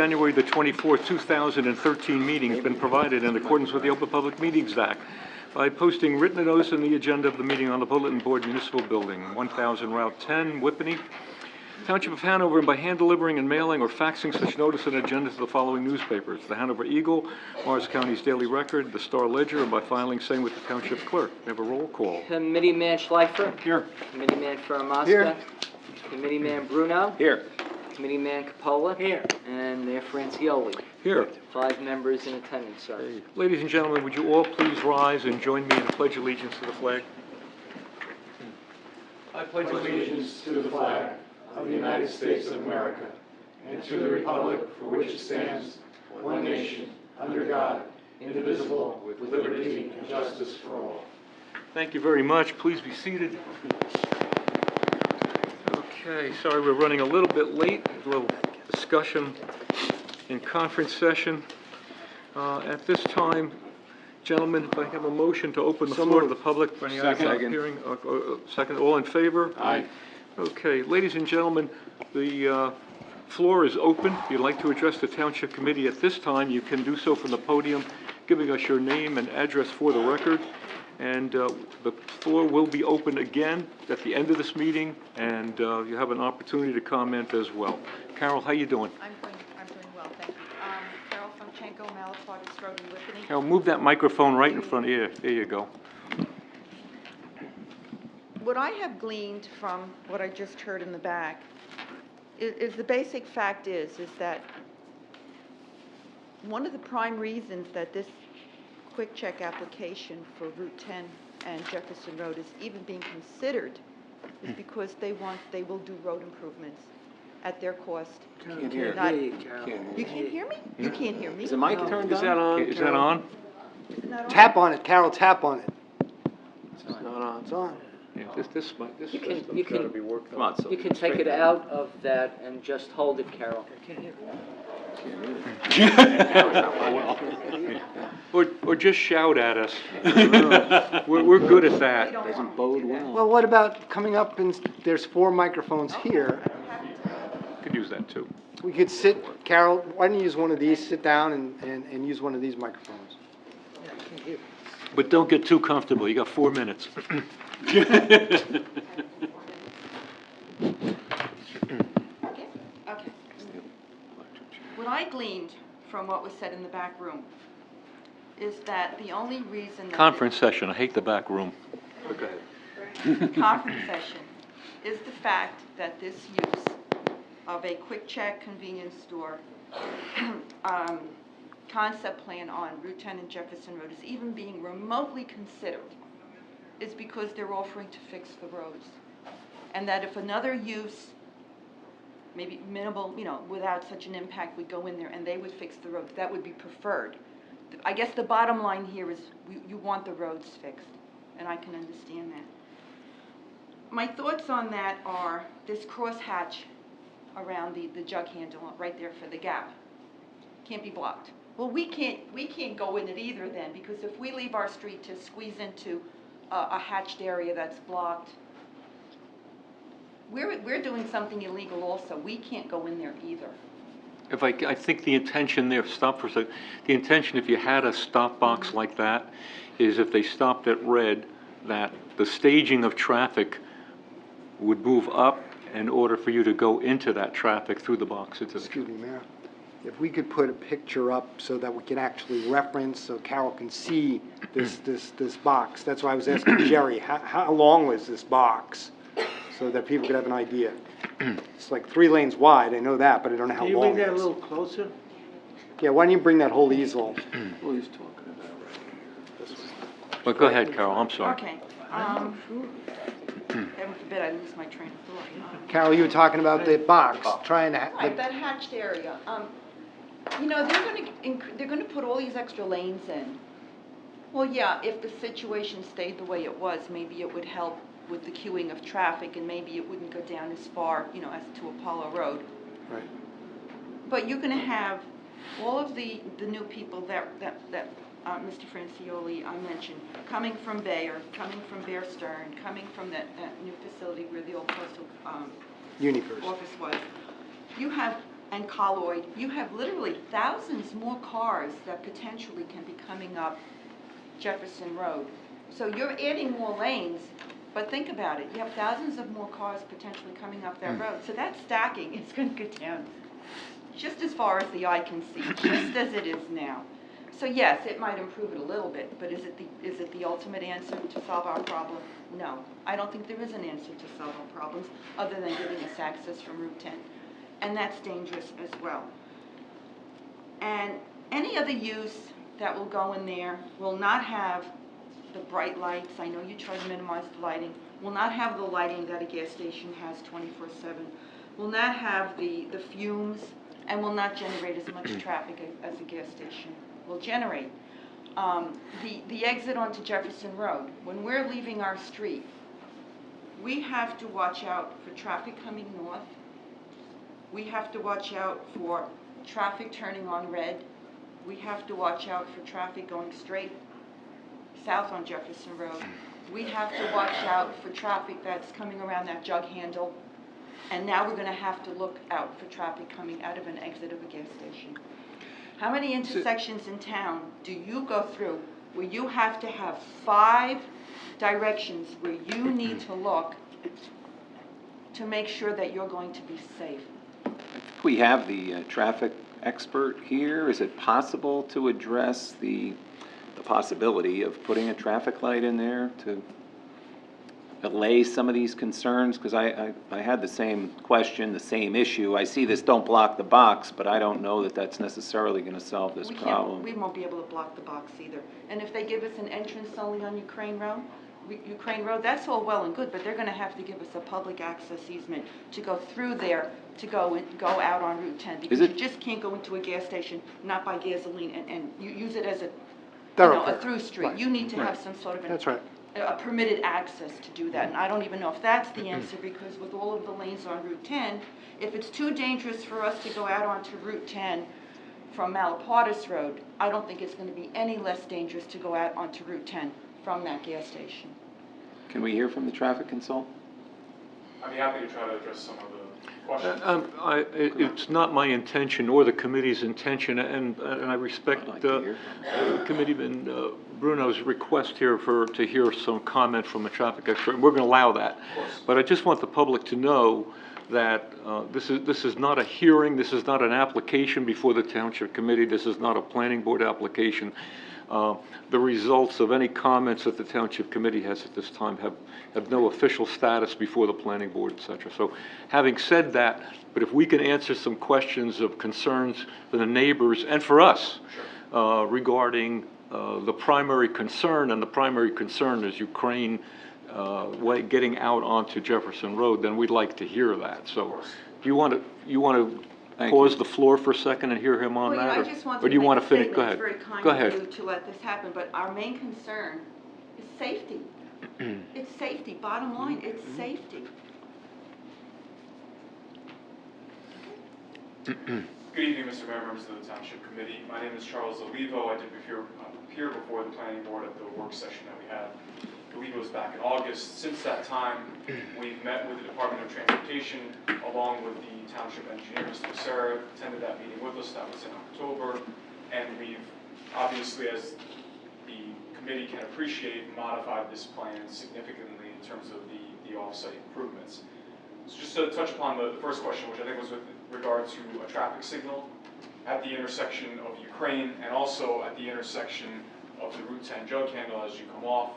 January the 24th, 2013 meeting has been provided in accordance with the Open Public Meetings Act by posting written notice in the agenda of the meeting on the Bulletin Board Municipal Building, 1000 Route 10, Whippany, Township of Hanover, and by hand delivering and mailing or faxing such notice and agenda to the following newspapers: the Hanover Eagle, Morris County's Daily Record, the Star Ledger, and by filing same with the Township Clerk. We have a roll call. Committeeman Schleifer. Here. Committeeman Faramasca. Here. Committeeman Bruno. Here. Committeeman Capola. Here. And Mayor Francioli. Here. 5 members in attendance, sir. Okay. Ladies and gentlemen, would you all please rise and join me in the Pledge of Allegiance to the flag? I pledge allegiance to the flag of the United States of America and to the republic for which it stands, one nation, under God, indivisible, with liberty and justice for all. Thank you very much. Please be seated. Okay, sorry we're running a little bit late. A little discussion in conference session. At this time, gentlemen, if I have a motion to open the floor to the public for any Second. hearing. Second. All in favor? Aye. Okay, ladies and gentlemen, the floor is open. If you'd like to address the Township Committee at this time, you can do so from the podium, giving us your name and address for the record. And the floor will be open again at the end of this meeting, and you have an opportunity to comment as well. Carol, how you doing? I'm doing well, thank you. Carol Fonchenko, Malapartis Road in Whippany. Carol, move that microphone right in front of you. There you go. What I have gleaned from what I just heard in the back is the basic fact is that one of the prime reasons that this quick check application for Route 10 and Jefferson Road is even being considered is because they will do road improvements at their cost. Can't hear. You can't hear me? You can't hear me? Is the mic turned on? Is that on? Is that on? It's not on? Tap on it, Carol, tap on it. It's not on. It's on. Yeah, this You can- system's you got to can- be worked Come on. on, so. You can take it out of that and just hold it, Carol. Or just shout at us. We're good at that. Doesn't bode well. Well, what about coming up and there's 4 microphones here? Could use that too. We could sit, Carol, why don't you use one of these, sit down and use one of these microphones? But don't get too comfortable. You got 4 minutes. Okay. What I gleaned from what was said in the back room is that the only reason that Conference session. I hate the back room. Go ahead. conference session is the fact that this use of a quick check convenience store concept plan on Route 10 and Jefferson Road is even being remotely considered is because they're offering to fix the roads. And that if another use, maybe minimal, without such an impact, would go in there and they would fix the roads, that would be preferred. I guess the bottom line here is you want the roads fixed, and I can understand that. My thoughts on that are this crosshatch around the jug handle right there for the gap can't be blocked. Well, we can't go in it either then, because if we leave our street to squeeze into a hatched area that's blocked, we're doing something illegal also. We can't go in there either. If I think the intention there, stop for a second. The intention, if you had a stop box like that, is if they stopped at red, that the staging of traffic would move up in order for you to go into that traffic through the box. Excuse me, Mayor. If we could put a picture up so that we can actually reference, so Carol can see this box. That's why I was asking Jerry, how long was this box? So that people could have an idea. It's like 3 lanes wide, I know that, but I don't know how long it is. Can you bring that a little closer? Yeah, why don't you bring that whole easel? What he's talking about right here. But go ahead, Carol, I'm sorry. Okay. Heaven forbid I lose my train of thought. Carol, you were talking about the box, trying to... Right, that hatched area. They're going to put all these extra lanes in. Well, yeah, if the situation stayed the way it was, maybe it would help with the queuing of traffic, and maybe it wouldn't go down as far, as to Apollo Road. Right. But you're going to have all of the new people that Mr. Francioli mentioned, coming from Bayer, coming from Bear Stearns, coming from that new facility where the old postal Universe. office was. You have and Colloid, you have literally thousands more cars that potentially can be coming up Jefferson Road. So you're adding more lanes, but think about it, you have thousands of more cars potentially coming up that road. So that stacking is going to go down just as far as the eye can see, just as it is now. So yes, it might improve it a little bit, but is it the ultimate answer to solve our problem? No. I don't think there is an answer to solve our problems other than giving us access from Route 10. And that's dangerous as well. And any other use that will go in there will not have the bright lights. I know you try to minimize the lighting. Will not have the lighting that a gas station has 24/7. Will not have the fumes, and will not generate as much traffic as a gas station will generate. The exit onto Jefferson Road, when we're leaving our street, we have to watch out for traffic coming north. We have to watch out for traffic turning on red. We have to watch out for traffic going straight south on Jefferson Road. We have to watch out for traffic that's coming around that jug handle. And now we're going to have to look out for traffic coming out of an exit of a gas station. How many intersections in town do you go through where you have to have 5 directions where you need to look to make sure that you're going to be safe? We have the traffic expert here. Is it possible to address the possibility of putting a traffic light in there to allay some of these concerns? Because I had the same question, the same issue. I see this don't block the box, but I don't know that that's necessarily going to solve this problem. We won't be able to block the box either. And if they give us an entrance only on Ukraine Road, that's all well and good, but they're going to have to give us a public access easement to go through there, to go out on Route 10, because you just can't go into a gas station, not buy gasoline, and you use it as a through street. Right. You need to have some sort of That's right. a permitted access to do that, and I don't even know if that's the answer, because with all of the lanes on Route 10, if it's too dangerous for us to go out onto Route 10 from Malapartis Road, I don't think it's going to be any less dangerous to go out onto Route 10 from that gas station. Can we hear from the traffic consultant? I'd be happy to try to address some of the questions. It's not my intention or the committee's intention, and I respect I'd like to hear. Committeeman Bruno's request here to hear some comment from a traffic expert. We're going to allow that. But I just want the public to know that this is not a hearing, this is not an application before the Township Committee, this is not a planning board application. The results of any comments that the Township Committee has at this time have no official status before the planning board, et cetera. So having said that, but if we can answer some questions of concerns for the neighbors and for us regarding the primary concern, and the primary concern is Ukraine getting out onto Jefferson Road, then we'd like to hear that. So do you want to pause the floor for a second and hear him on that? I just want or do you want to finish? make Go a ahead. statement. It's very Go kind ahead. of you to let this happen, but our main concern is safety. It's safety. Bottom line, it's safety. Good evening, Mr. Mayor, members of the Township Committee. My name is Charles Olivo. I did appear before the planning board at the work session that we had. I believe it was back in August. Since that time, we've met with the Department of Transportation along with the Township Engineer, Mr. Sarah, attended that meeting with us. That was in October. And we've obviously, as the committee can appreciate, modified this plan significantly in terms of the off-site improvements. So just to touch upon the first question, which I think was with regard to a traffic signal at the intersection of Ukraine and also at the intersection of the Route 10 jug handle as you come off.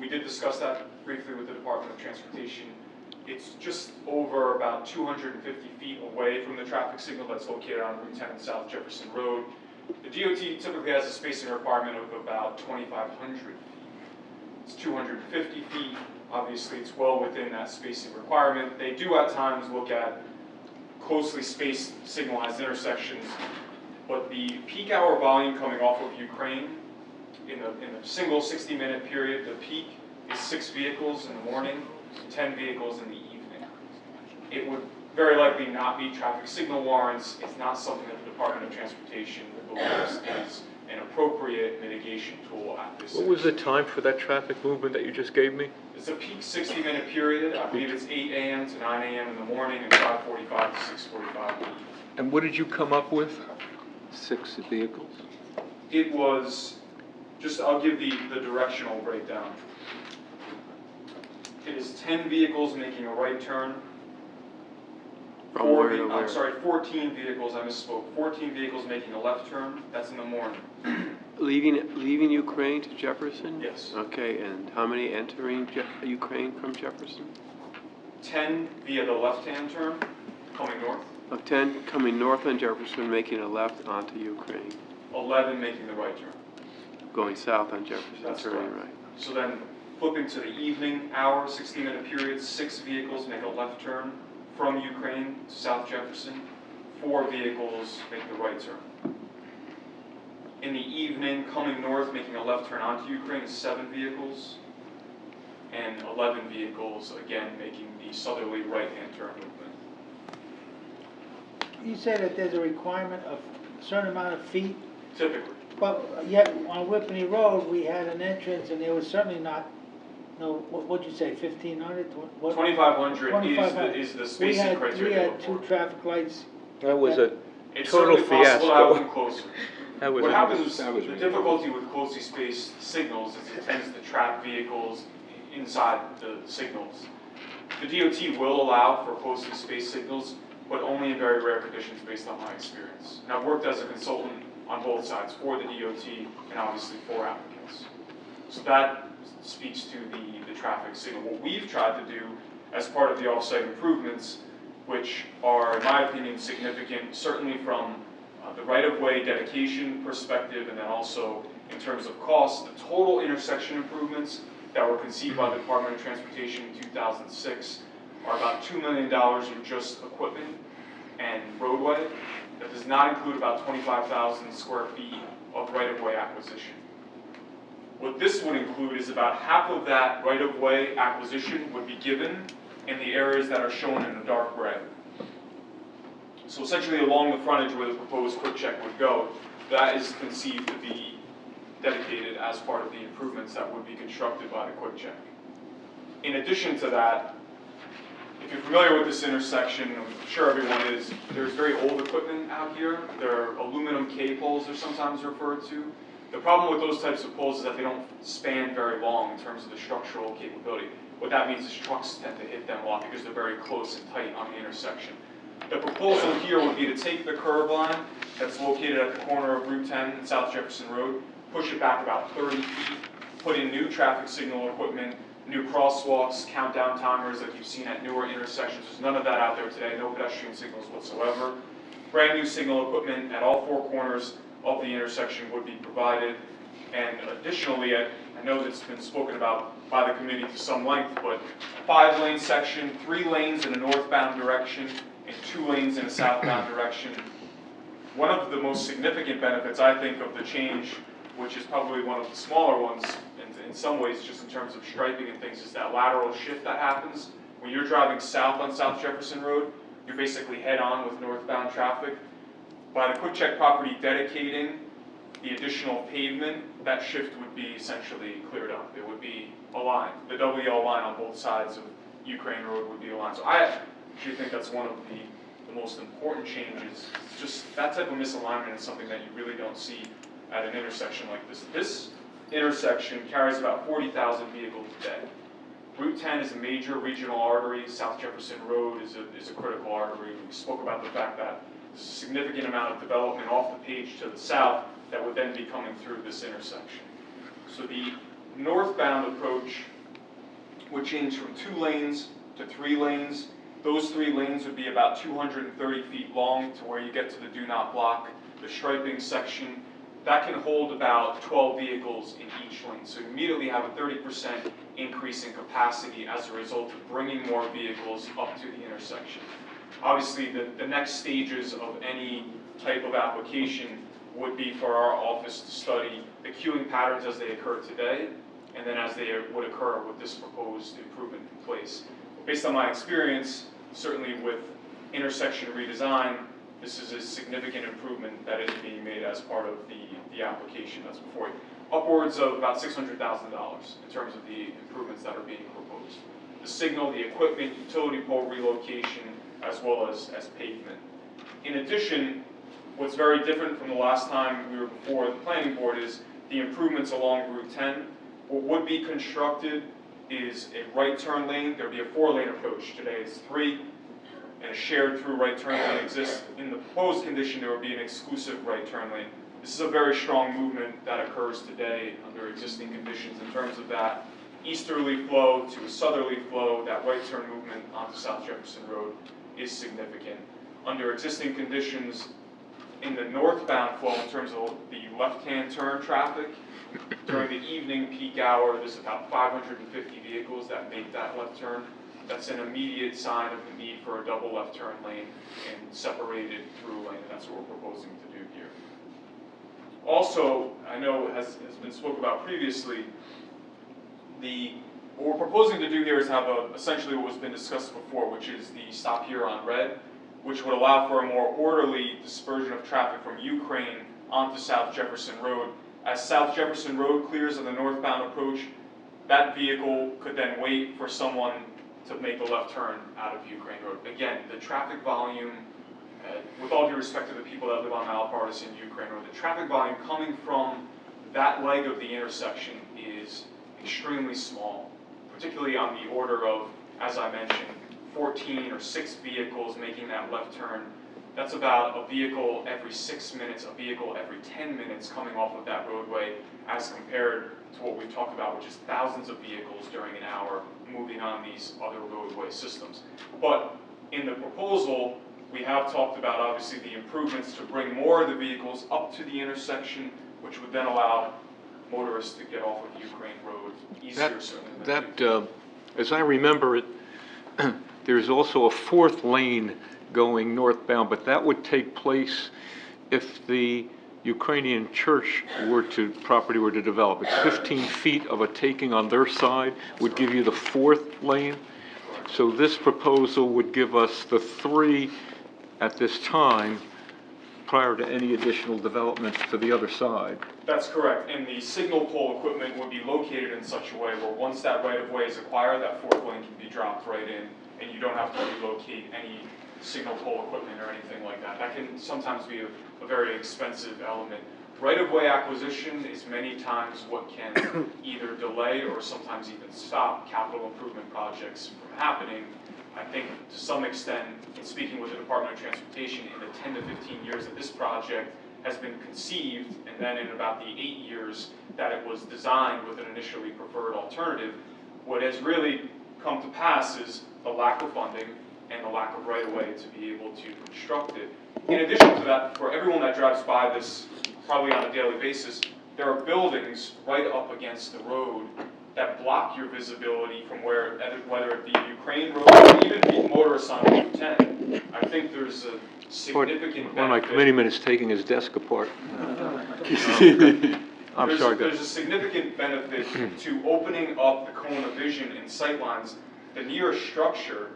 We did discuss that briefly with the Department of Transportation. It's just over about 250 feet away from the traffic signal that's located on Route 10 and South Jefferson Road. The DOT typically has a spacing requirement of about 2,500 feet. It's 250 feet. Obviously, it's well within that spacing requirement. They do at times look at closely spaced signalized intersections, but the peak hour volume coming off of Ukraine in a single 60-minute period, the peak is 6 vehicles in the morning, 10 vehicles in the evening. It would very likely not meet traffic signal warrants. It's not something that the Department of Transportation believes is an appropriate mitigation tool at this. What was the time for that traffic movement that you just gave me? It's a peak 60-minute period. I believe it's 8 a.m. to 9 a.m. in the morning and 5:45 to 6:45 in the evening. And what did you come up with? 6 vehicles? It was, I'll give the directional breakdown. It is 10 vehicles making a right turn. From where to where? I'm sorry, 14 vehicles, I misspoke. 14 vehicles making a left turn, that's in the morning. Leaving Ukraine to Jefferson? Yes. Okay, and how many entering Ukraine from Jefferson? 10 via the left-hand turn, coming north. Of 10 coming north on Jefferson, making a left onto Ukraine, 11 making the right turn. going south on Jefferson, That's turning correct. right. So then, flipping to the evening hour, 60-minute period, 6 vehicles make a left turn from Ukraine to South Jefferson. 4 vehicles make the right turn. In the evening, coming north, making a left turn onto Ukraine is 7 vehicles. And 11 vehicles, again, making the southerly right-hand turn movement. You say that there's a requirement of a certain amount of feet, Typically. but yet on Whippany Road, we had an entrance and there was certainly not, what'd you say, 1,500? 2,500 is the spacing criteria. We had 2 traffic lights. That was a It's total certainly possible to have fiasco. them closer. That was What happens, that was the ridiculous. difficulty with closely spaced signals is it tends to trap vehicles inside the signals. The DOT will allow for closely spaced signals, but only in very rare conditions based on my experience. And I've worked as a consultant on both sides, for the DOT and obviously for applicants. So that speaks to the traffic signal. What we've tried to do as part of the off-site improvements, which are, in my opinion, significant, certainly from the right-of-way dedication perspective, and then also in terms of cost, the total intersection improvements that were conceived by the Department of Transportation in 2006 are about $2 million with just equipment and roadway. That does not include about 25,000 square feet of right-of-way acquisition. What this would include is about half of that right-of-way acquisition would be given in the areas that are shown in the dark gray. So essentially along the frontage where the proposed quick check would go, that is conceived to be dedicated as part of the improvements that would be constructed by the quick check. In addition to that, if you're familiar with this intersection, I'm sure everyone is, there's very old equipment out here. They're aluminum K poles they're sometimes referred to. The problem with those types of poles is that they don't span very long in terms of the structural capability. What that means is trucks tend to hit them a lot because they're very close and tight on the intersection. The proposal here would be to take the curb line that's located at the corner of Route 10 and South Jefferson Road, push it back about 30 feet, put in new traffic signal equipment, new crosswalks, countdown timers like you've seen at newer intersections. There's none of that out there today, no pedestrian signals whatsoever. Brand new signal equipment at all 4 corners of the intersection would be provided. And additionally, I know that's been spoken about by the committee to some length, but 5-lane section, 3 lanes in a northbound direction, and 2 lanes in a southbound direction. One of the most significant benefits, I think, of the change, which is probably one of the smaller ones, in some ways, just in terms of striping and things, is that lateral shift that happens. When you're driving south on South Jefferson Road, you're basically head-on with northbound traffic. By the quick check property dedicating the additional pavement, that shift would be essentially cleared up. It would be aligned. The WL line on both sides of Ukraine Road would be aligned. So I actually think that's one of the most important changes. Just that type of misalignment is something that you really don't see at an intersection like this. This intersection carries about 40,000 vehicles a day. Route 10 is a major regional artery. South Jefferson Road is a critical artery. We spoke about the fact that there's a significant amount of development off the page to the south that would then be coming through this intersection. So the northbound approach would change from 2 lanes to 3 lanes. Those 3 lanes would be about 230 feet long to where you get to the do not block, the striping section. That can hold about 12 vehicles in each lane. So you immediately have a 30% increase in capacity as a result of bringing more vehicles up to the intersection. Obviously, the next stages of any type of application would be for our office to study the queuing patterns as they occur today, and then as they would occur with this proposed improvement in place. Based on my experience, certainly with intersection redesign, this is a significant improvement that is being made as part of the application that's before you. upwards of about $600,000 in terms of the improvements that are being proposed. The signal, the equipment, utility pole relocation, as well as pavement. In addition, what's very different from the last time we were before the planning board is the improvements along Route 10. What would be constructed is a right turn lane. There'd be a 4-lane approach. Today it's 3, and a shared through right turn lane exists. In the proposed condition, there would be an exclusive right turn lane. This is a very strong movement that occurs today under existing conditions in terms of that easterly flow to a southerly flow. That right turn movement onto South Jefferson Road is significant. Under existing conditions, in the northbound flow in terms of the left-hand turn traffic, during the evening peak hour, there's about 550 vehicles that make that left turn. That's an immediate sign of the need for a double left turn lane and separated through lane, and that's what we're proposing to do here. Also, I know has been spoke about previously, what we're proposing to do here is have essentially what has been discussed before, which is the stop here on red, which would allow for a more orderly dispersion of traffic from Ukraine onto South Jefferson Road. As South Jefferson Road clears on the northbound approach, that vehicle could then wait for someone to make a left turn out of Ukraine Road. Again, the traffic volume, with all due respect to the people that live on Malpartisan Ukraine Road, the traffic volume coming from that leg of the intersection is extremely small, particularly on the order of, as I mentioned, 14 or 6 vehicles making that left turn. That's about a vehicle every 6 minutes, a vehicle every 10 minutes coming off of that roadway, as compared to what we've talked about, which is thousands of vehicles during an hour moving on these other roadway systems. But in the proposal, we have talked about obviously the improvements to bring more of the vehicles up to the intersection, which would then allow motorists to get off of Ukraine Road easier. As I remember it, there's also a 4th lane going northbound, but that would take place if the Ukrainian church property were to develop. It's 15 feet of a taking on their side would give you the 4th lane. So this proposal would give us the 3 at this time prior to any additional developments to the other side. That's correct, and the signal pole equipment would be located in such a way where once that right-of-way is acquired, that 4th lane can be dropped right in, and you don't have to relocate any signal pole equipment or anything like that. That can sometimes be a very expensive element. Right-of-way acquisition is many times what can either delay or sometimes even stop capital improvement projects from happening. I think to some extent, in speaking with the Department of Transportation, in the 10 to 15 years that this project has been conceived, and then in about the 8 years that it was designed with an initially preferred alternative, what has really come to pass is the lack of funding and the lack of right-of-way to be able to construct it. In addition to that, for everyone that drives by this probably on a daily basis, there are buildings right up against the road that block your visibility from whether it be Ukraine Road or even be motorists on Route 10. I think there's a significant benefit. One of my committeemen is taking his desk apart. I'm sorry. There's a significant benefit to opening up the cone of vision and sightlines. The nearest structure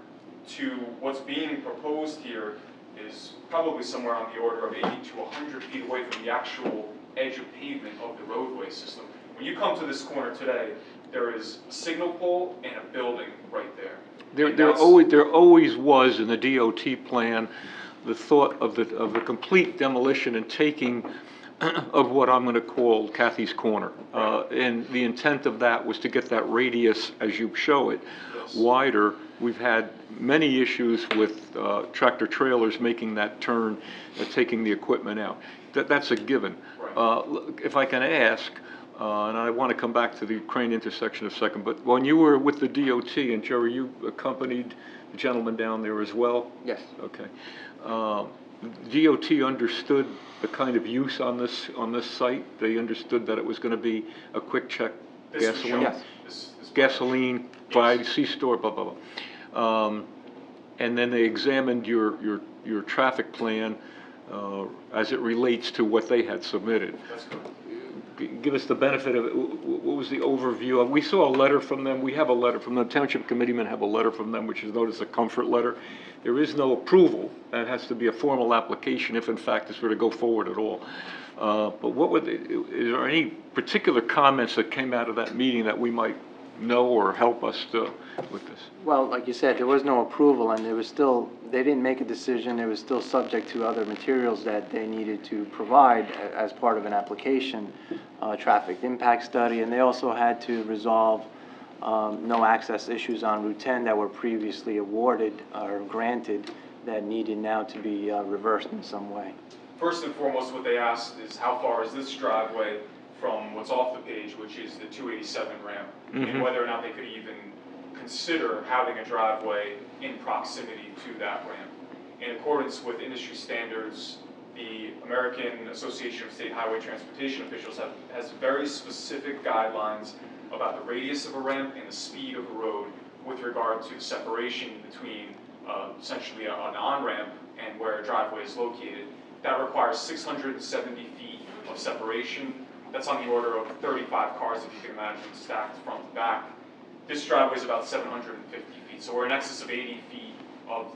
to what's being proposed here is probably somewhere on the order of 80 to 100 feet away from the actual edge of pavement of the roadway system. When you come to this corner today, there is a signal pole and a building right there. There always was in the DOT plan the thought of the complete demolition and taking of what I'm going to call Kathy's Corner. And the intent of that was to get that radius, as you show it, wider. We've had many issues with tractor trailers making that turn, taking the equipment out. That's a given. If I can ask, and I want to come back to the Ukraine intersection in a second, but when you were with the DOT, and Jerry, you accompanied the gentleman down there as well? Yes. Okay. DOT understood the kind of use on this site. They understood that it was going to be a quick check gasoline, gasoline by C-store, blah blah blah. And then they examined your traffic plan as it relates to what they had submitted. That's correct. Give us the benefit of it. What was the overview? We saw a letter from them. We have a letter from them. Township committeemen have a letter from them, which is known as a comfort letter. There is no approval. That has to be a formal application if in fact this were to go forward at all. But what would, is there any particular comments that came out of that meeting that we might know or help us with this? Well, like you said, there was no approval, and there was still, they didn't make a decision, it was still subject to other materials that they needed to provide as part of an application, traffic impact study, and they also had to resolve no access issues on Route 10 that were previously awarded or granted that needed now to be reversed in some way. First and foremost, what they asked is how far is this driveway from what's off the page, which is the 287 ramp, and whether or not they could even consider having a driveway in proximity to that ramp. In accordance with industry standards, the American Association of State Highway Transportation Officials has very specific guidelines about the radius of a ramp and the speed of a road with regard to the separation between essentially an on-ramp and where a driveway is located. That requires 670 feet of separation. That's on the order of 35 cars, if you can imagine, stacked front to back. This driveway is about 750 feet, so we're in excess of 80 feet of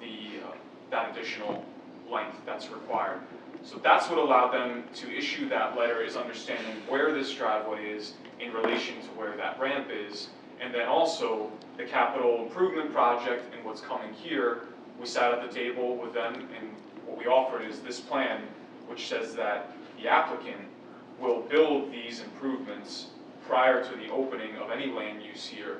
that additional length that's required. So that's what allowed them to issue that letter, is understanding where this driveway is in relation to where that ramp is, and then also the capital improvement project and what's coming here. We sat at the table with them, and what we offered is this plan, which says that the applicant will build these improvements prior to the opening of any land use here.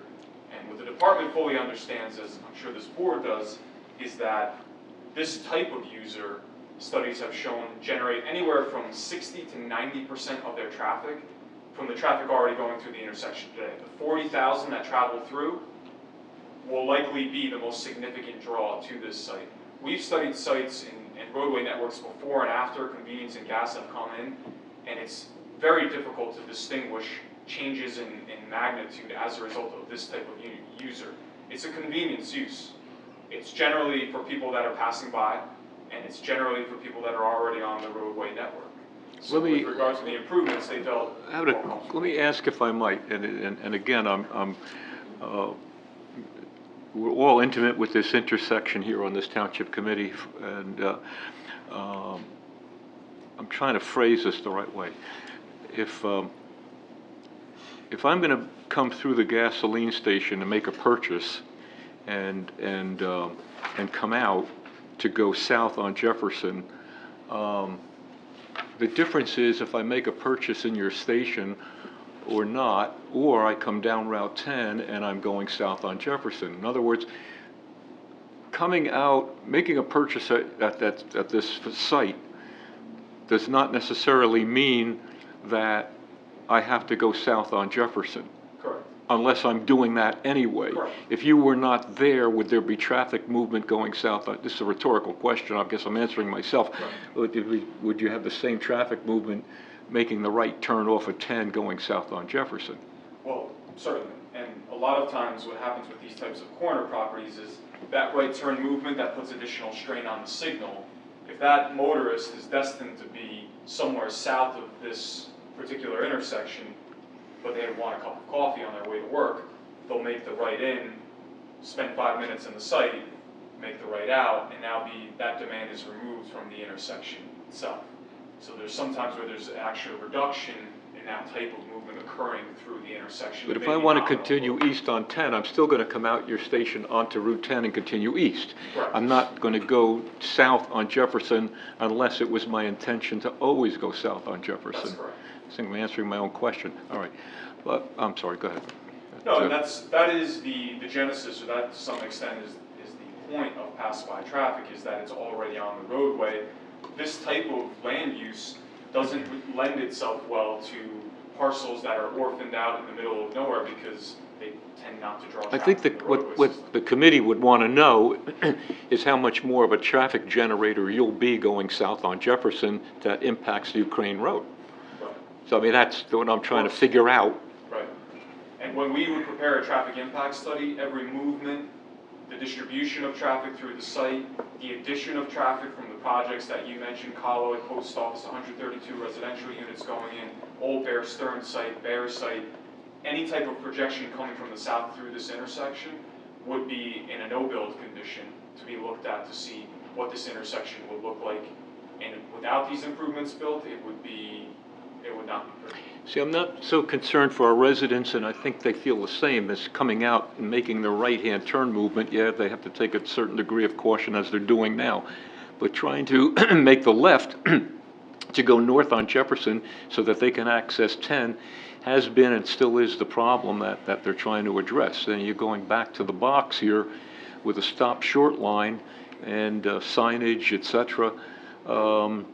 And what the department fully understands, as I'm sure this board does, is that this type of user, studies have shown, generate anywhere from 60 to 90% of their traffic from the traffic already going through the intersection today. The 40,000 that travel through will likely be the most significant draw to this site. We've studied sites and roadway networks before and after convenience and gas have come in, and it's very difficult to distinguish changes in magnitude as a result of this type of user. It's a convenience use. It's generally for people that are passing by, and it's generally for people that are already on the roadway network. So with regards to the improvements, they felt let me ask if I might, and again, we're all intimate with this intersection here on this township committee, and I'm trying to phrase this the right way. If I'm going to come through the gasoline station and make a purchase, and come out to go south on Jefferson, the difference is if I make a purchase in your station or not, or I come down Route 10 and I'm going south on Jefferson. In other words, coming out, making a purchase at this site does not necessarily mean that I have to go south on Jefferson. correct. Unless I'm doing that anyway. Correct. If you were not there, would there be traffic movement going south? This is a rhetorical question, I guess I'm answering myself. Would you have the same traffic movement making the right turn off of 10 going south on Jefferson? Well, certainly. And a lot of times what happens with these types of corner properties is that right turn movement that puts additional strain on the signal. If that motorist is destined to be somewhere south of this particular intersection, but they want a cup of coffee on their way to work, they'll make the right in, spend 5 minutes in the site, make the right out, and now that demand is removed from the intersection itself. So there's sometimes where there's actual reduction in that type of movement occurring through the intersection. But if I want to continue east on 10, I'm still going to come out your station onto Route 10 and continue east. Correct. I'm not going to go south on Jefferson unless it was my intention to always go south on Jefferson. That's correct. I think I'm answering my own question. All right. But I'm sorry, go ahead. No, and that is the genesis, or that to some extent is the point of pass-by traffic, is that it's already on the roadway. This type of land use doesn't lend itself well to parcels that are orphaned out in the middle of nowhere because they tend not to draw I traffic. think from the roadway what system. the committee would want to know is how much more of a traffic generator you'll be going south on Jefferson that impacts Ukraine Road. Right. So I mean, that's what I'm trying to figure out. Right. And when we would prepare a traffic impact study, every movement, the distribution of traffic through the site, the addition of traffic from the projects that you mentioned, Colloid, Post Office, 132 residential units going in, Old Bear Stern site, Bear site, any type of projection coming from the south through this intersection would be in a no-build condition to be looked at to see what this intersection would look like. And without these improvements built, it would not be pretty. See, I'm not so concerned for our residents, and I think they feel the same, as coming out and making the right-hand turn movement. Yeah, they have to take a certain degree of caution as they're doing now. But trying to make the left to go north on Jefferson so that they can access 10 has been and still is the problem that they're trying to address. And you're going back to the box here with a stop short line and signage, et cetera. And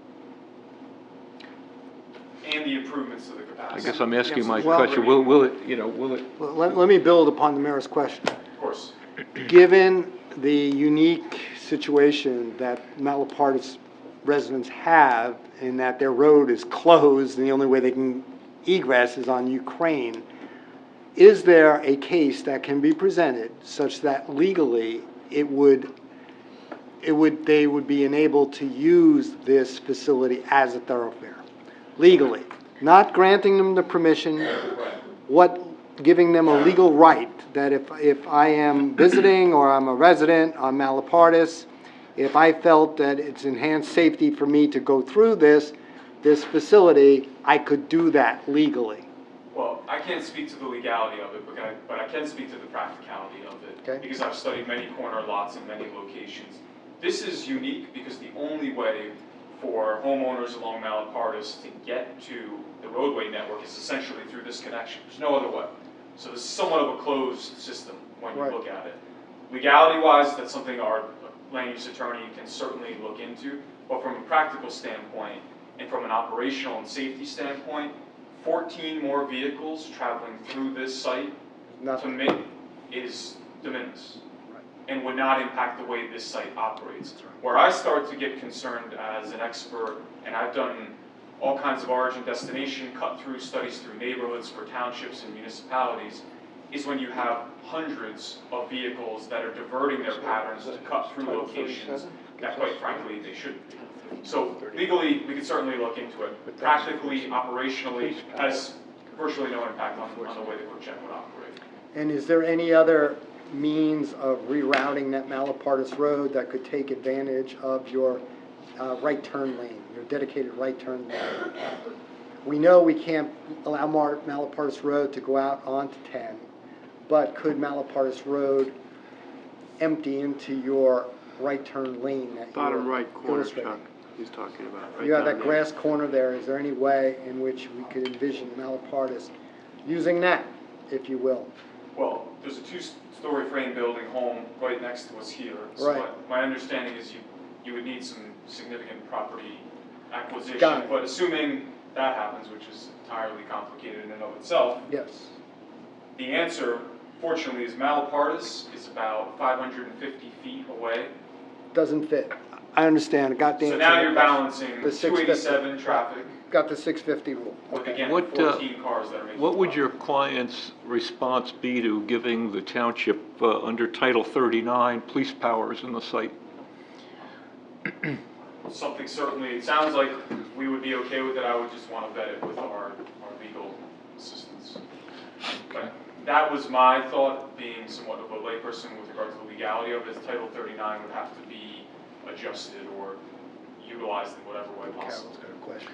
the improvements to the I capacity. guess I'm asking my Well- question, will it? Well, let me build upon the mayor's question. Of course. Given the unique situation that Malapartis residents have in that their road is closed and the only way they can egress is on Ukraine, is there a case that can be presented such that legally they would be enabled to use this facility as a thoroughfare? Legally, not granting them the permission, giving them a legal right that if I am visiting or I'm a resident on Malapartis, if I felt that it's enhanced safety for me to go through this facility, I could do that legally. Well, I can't speak to the legality of it, but I can speak to the practicality of it. Okay. Because I've studied many corner lots in many locations. This is unique because the only way for homeowners along Malapartis to get to the roadway network is essentially through this connection. There's no other way. So this is somewhat of a closed system when you Right. look at it. Legality-wise, that's something our land use attorney can certainly look into. But from a practical standpoint and from an operational and safety standpoint, 14 more vehicles traveling through this site to Nothing. me is de minimis and would not impact the way this site operates. Where I start to get concerned as an expert, and I've done all kinds of origin destination cut-through studies through neighborhoods for townships and municipalities, is when you have hundreds of vehicles that are diverting their patterns to cut through locations that quite frankly they shouldn't be. So legally, we could certainly look into it. Practically, operationally, has virtually no impact on the way the quick check would operate. And is there any other means of rerouting that Malapartis Road that could take advantage of your right turn lane, your dedicated right turn lane? We know we can't allow Malapartis Road to go out onto 10, but could Malapartis Road empty into your right turn lane that Bottom you're right corner, illustrating? Chuck, he's talking about. right You have down that there. grass corner there, is there any way in which we could envision Malapartis using that, if you will? Well, there's a two-story frame building home right next to us here. So Right. my understanding is you would need some significant property acquisition. Got it. But assuming that happens, which is entirely complicated in and of itself, Yes. the answer, fortunately, is Malapartis is about 550 feet away. Doesn't fit. I understand, got the So answer. now you're balancing The 650. 287 traffic Got the 650 rule. with, Okay. again, What, 14 cars that are making. What would the your client's response be to giving the township under Title 39 police powers in the site? Something certainly, it sounds like we would be okay with it. I would just want to vet it with our legal assistance. But that was my thought, being somewhat of a layperson with regard to the legality of it. Title 39 would have to be adjusted or utilized in whatever way possible. Carol's got a question.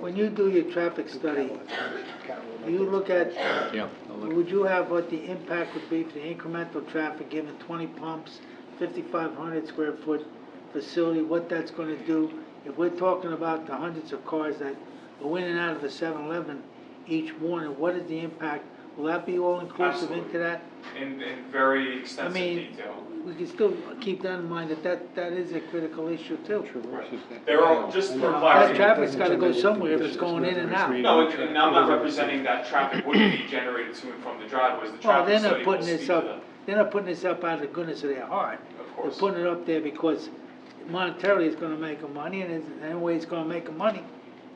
When you do your traffic study, do you look at, Yeah. would you have what the impact would be for the incremental traffic given 20 pumps, 5,500 square foot facility, what that's gonna do? If we're talking about the hundreds of cars that go in and out of the 7-Eleven each morning, what is the impact? Will that be all inclusive Absolutely. into that? In very I extensive mean, detail. we can still keep that in mind, that is a critical issue too. There are, just for That clarity. traffic's gotta go somewhere if it's going in and out. No, and I'm not representing that traffic wouldn't be generated to and from the driveways. The Well, traffic they're study not will putting speak this to up, that. they're not putting this up out of the goodness of their heart. Of They're course. putting it up there because monetarily it's gonna make them money, and the only way it's gonna make them money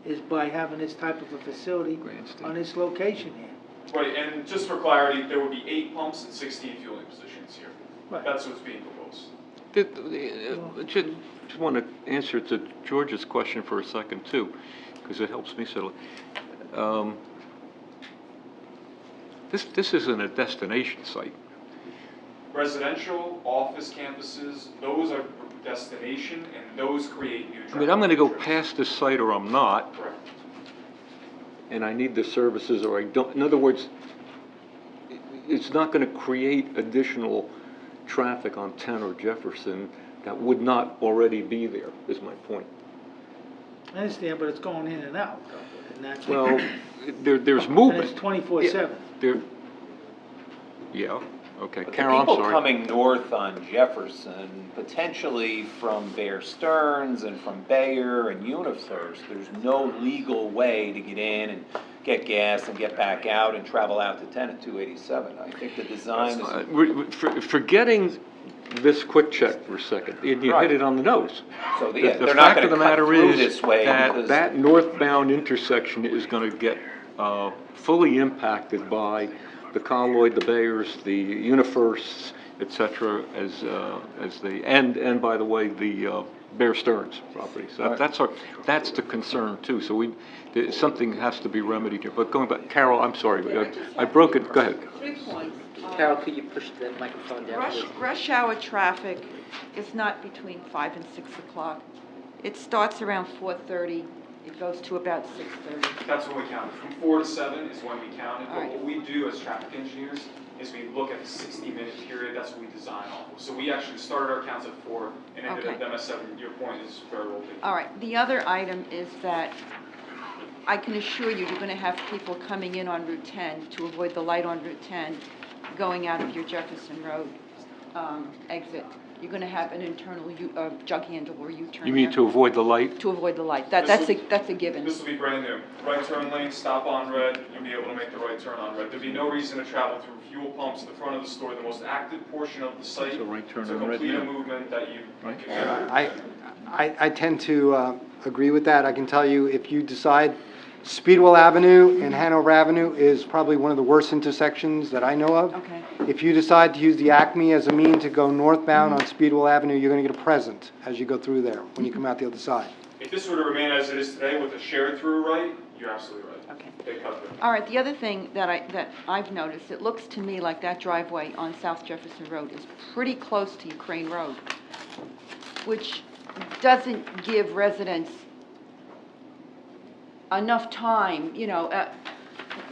is by having this type of a facility on this location here. Right, and just for clarity, there would be 8 pumps and 16 fueling positions here. Right. That's what's being proposed. Just want to answer to George's question for a second too, because it helps me settle. This isn't a destination site. Residential, office campuses, those are destination, and those create new traffic. I mean, I'm gonna go trips. past this site or I'm not, Correct. and I need the services or I don't. In other words, it's not gonna create additional traffic on 10 or Jefferson that would not already be there, is my point. I understand, but it's going in and out, and that's. Well, there's And movement. it's 24/7. There, yeah, okay. But Carol, the I'm people sorry. coming north on Jefferson, potentially from Bear Stearns and from Bayer and UniFirst, there's no legal way to get in and get gas and get back out and travel out to 10 at 287. I think the design is, Forgetting this quick check for a second, and you Right. hit it on the nose. so The yeah, they're not fact gonna of the cut matter through is this way that because. that northbound intersection is gonna get, fully impacted by the Colloyd, the Bayers, the UniFirsts, et cetera, as they, and by the way, the, Bear Stearns property. So Right. that's the concern too. So something has to be remedied here. But going back, Carol, I'm sorry, I broke it, go ahead. 3 points. Carol, could you push the microphone down, please? Rush hour traffic is not between 5 and 6 o'clock. It starts around 4:30, it goes to about 6:30. That's when we count it. From 4 to 7 is when we count it. All But right. what we do as traffic engineers is we look at the 60-minute period. That's what we design off of. So we actually started our counts at 4 and ended Okay. at them at 7. Your point is very well taken. All right, the other item is that I can assure you, you're gonna have people coming in on Route 10 to avoid the light on Route 10, going out of your Jefferson Road exit. You're gonna have an internal jug handle or U-turn You mean there to avoid the light? to avoid the light. This That's a given. This will be brand new. Right turn lane, stop on red, you'll be able to make the right turn on red. There'll be no reason to travel through fuel pumps, the front of the store, the most active portion of the site. So right turn to on red complete a now. movement that you Right. can I tend to agree with that. I can tell you, if you decide Speedwell Avenue and Hanover Avenue is probably one of the worst intersections that I know of. Okay. If you decide to use the Acme as a mean to go northbound on Speedwell Avenue, you're gonna get a present as you go through there, when you come out the other side. If this were to remain as it is today with a shared through right, you're absolutely right. Okay. They cut through. All right, the other thing that I've noticed, it looks to me like that driveway on South Jefferson Road is pretty close to Ukraine Road, which doesn't give residents enough time,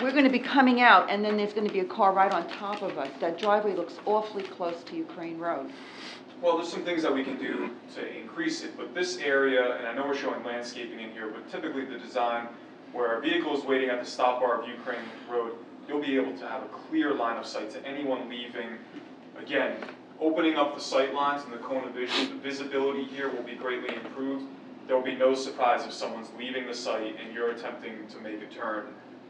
we're gonna be coming out, and then there's gonna be a car right on top of us. That driveway looks awfully close to Ukraine Road. Well, there's some things that we can do to increase it, but this area, and I know we're showing landscaping in here, but typically the design where a vehicle is waiting at the stop bar of Ukraine Road, you'll be able to have a clear line of sight to anyone leaving. Again, opening up the sight lines and the cone of vision, the visibility here will be greatly improved. There will be no surprise if someone's leaving the site and you're attempting to make a turn.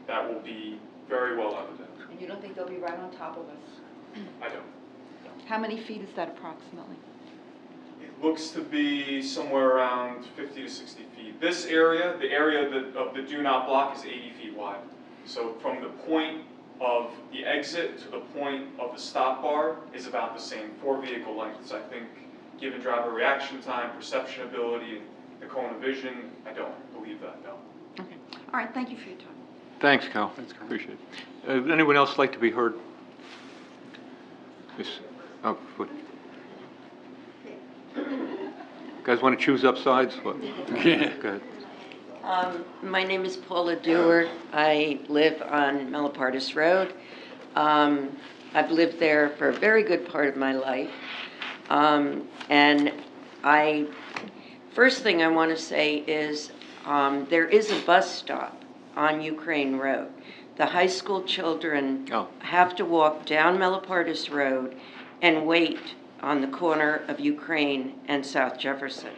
That will be very well evident. And you don't think they'll be right on top of us? I don't. How many feet is that approximately? It looks to be somewhere around 50 to 60 feet. This area, the area of the do not block is 80 feet wide. So from the point of the exit to the point of the stop bar is about the same, 4 vehicle lengths. I think, given driver reaction time, perception ability, the cone of vision, I don't believe that, no. Okay. All right, thank you for your time. Thanks, Cal. Appreciate it. Anyone else like to be heard? Yes. Oh, what? Guys want to choose up sides? What? Go ahead. My name is Paula Dewar. I live on Malapartis Road. I've lived there for a very good part of my life. And first thing I want to say is there is a bus stop on Ukraine Road. The high school children have to walk down Malapartis Road and wait on the corner of Ukraine and South Jefferson.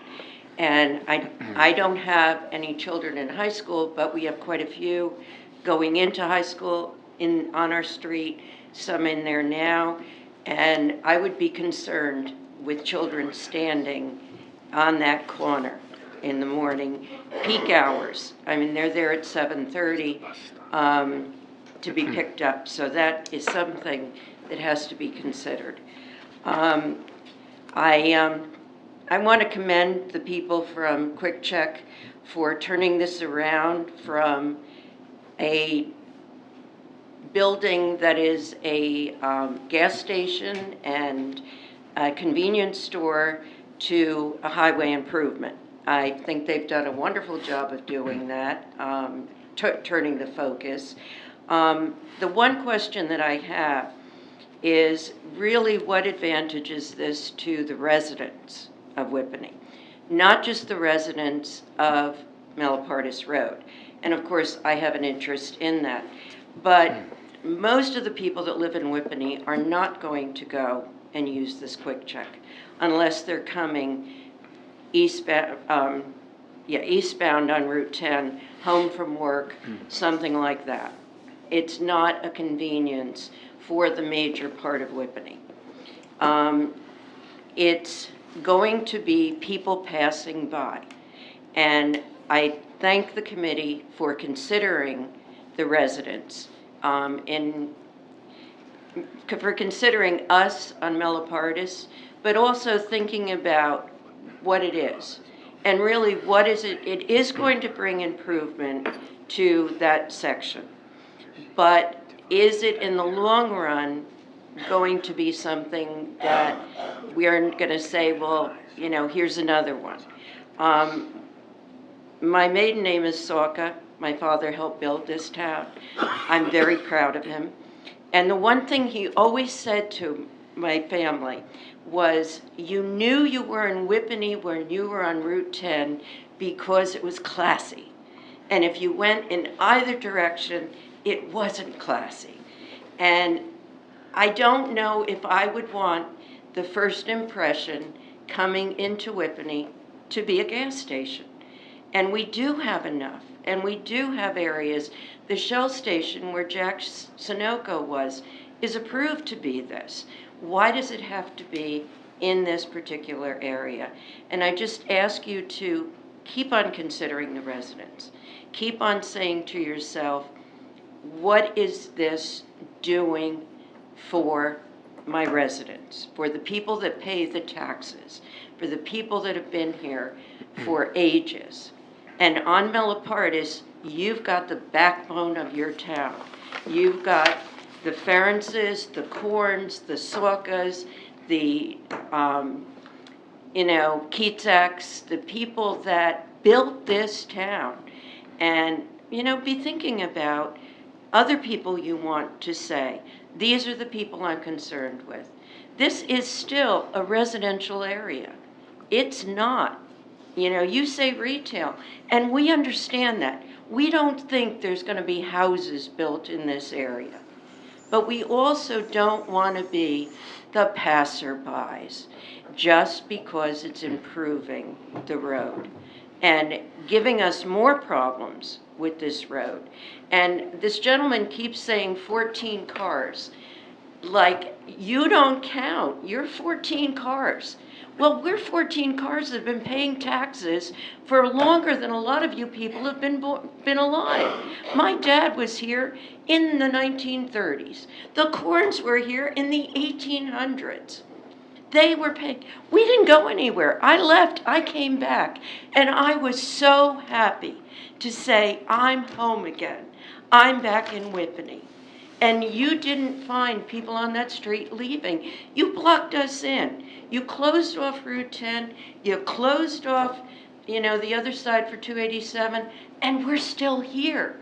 And I don't have any children in high school, but we have quite a few going into high school on our street, some in there now. And I would be concerned with children standing on that corner in the morning, peak hours. I mean, they're there at 7:30 to be picked up. So that is something that has to be considered. I want to commend the people from Quick Check for turning this around from a building that is a gas station and a convenience store to a highway improvement. I think they've done a wonderful job of doing that, turning the focus. The one question that I have is really what advantage is this to the residents of Whippany? Not just the residents of Malapartis Road. And of course, I have an interest in that. But most of the people that live in Whippany are not going to go and use this quick check unless they're coming eastbound on Route 10, home from work, something like that. It's not a convenience for the major part of Whippany. It's going to be people passing by. And I thank the committee for considering the residents, for considering us on Malapartis, but also thinking about what it is. And really, what is it? It is going to bring improvement to that section. But is it in the long run going to be something that we are going to say, well, you know, here's another one? My maiden name is Sauka. My father helped build this town. I'm very proud of him. And the one thing he always said to my family was, you knew you were in Whippany when you were on Route 10 because it was classy. And if you went in either direction, it wasn't classy. And I don't know if I would want the first impression coming into Whippany to be a gas station. And we do have enough, and we do have areas. The Shell station where Jack Sunoco was is approved to be this. Why does it have to be in this particular area? And I just ask you to keep on considering the residents. Keep on saying to yourself, what is this doing for my residents, for the people that pay the taxes, for the people that have been here for ages? And on Malapartis, you've got the backbone of your town. You've got the Ferences, the Corns, the Saukas, the, Keatsaks, the people that built this town. And, be thinking about other people you want to say, these are the people I'm concerned with. This is still a residential area. It's not. You say retail, and we understand that. We don't think there's going to be houses built in this area. But we also don't want to be the passerbys just because it's improving the road and giving us more problems with this road. And this gentleman keeps saying 14 cars. Like, you don't count. You're 14 cars. Well, we're 14 cars that have been paying taxes for longer than a lot of you people have been alive. My dad was here in the 1930s. The Corns were here in the 1800s. They were paying. We didn't go anywhere. I left. I came back. And I was so happy to say, I'm home again. I'm back in Whippany. And you didn't find people on that street leaving. You blocked us in. You closed off Route 10. You closed off, the other side for 287. And we're still here.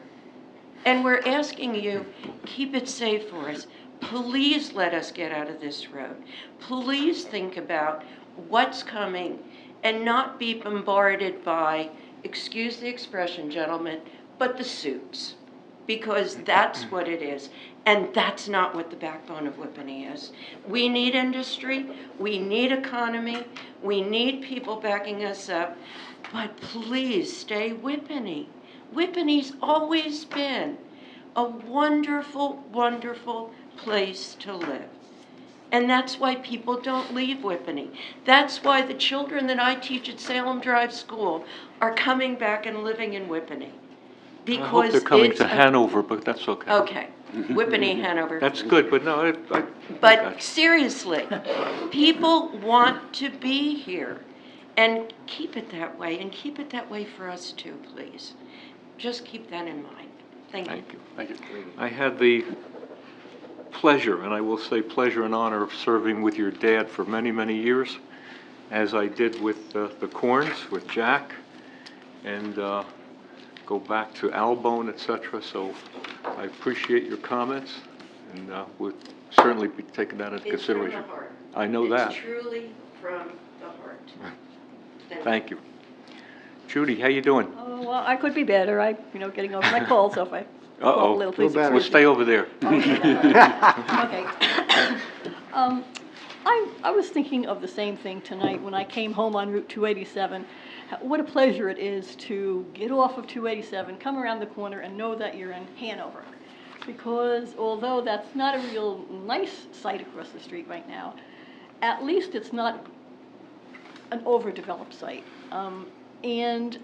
And we're asking you, keep it safe for us. Please let us get out of this road. Please think about what's coming and not be bombarded by, excuse the expression, gentlemen, but the suits. Because that's what it is. And that's not what the backbone of Whippany is. We need industry. We need economy. We need people backing us up. But please stay Whippany. Whippany's always been a wonderful, wonderful place to live. And that's why people don't leave Whippany. That's why the children that I teach at Salem Drive School are coming back and living in Whippany. I hope they're coming to Hanover, but that's okay. Okay, Whippany, Hanover. That's good, but no, But seriously, people want to be here. And keep it that way, and keep it that way for us too, please. Just keep that in mind. Thank you. Thank you. Thank you. I had the pleasure, and I will say pleasure and honor, of serving with your dad for many, many years, as I did with the Corns, with Jack, and go back to Albone, et cetera. So I appreciate your comments, and would certainly be taking that into consideration. It's from the heart. I know that. It's truly from the heart. Thank you. Judy, how you doing? Oh, well, I could be better. Getting over my cold, so if I cough a little, please better. We'll excuse stay over there. me. Okay. I was thinking of the same thing tonight when I came home on Route 287. What a pleasure it is to get off of 287, come around the corner, and know that you're in Hanover. Because although that's not a real nice sight across the street right now, at least it's not an overdeveloped site. And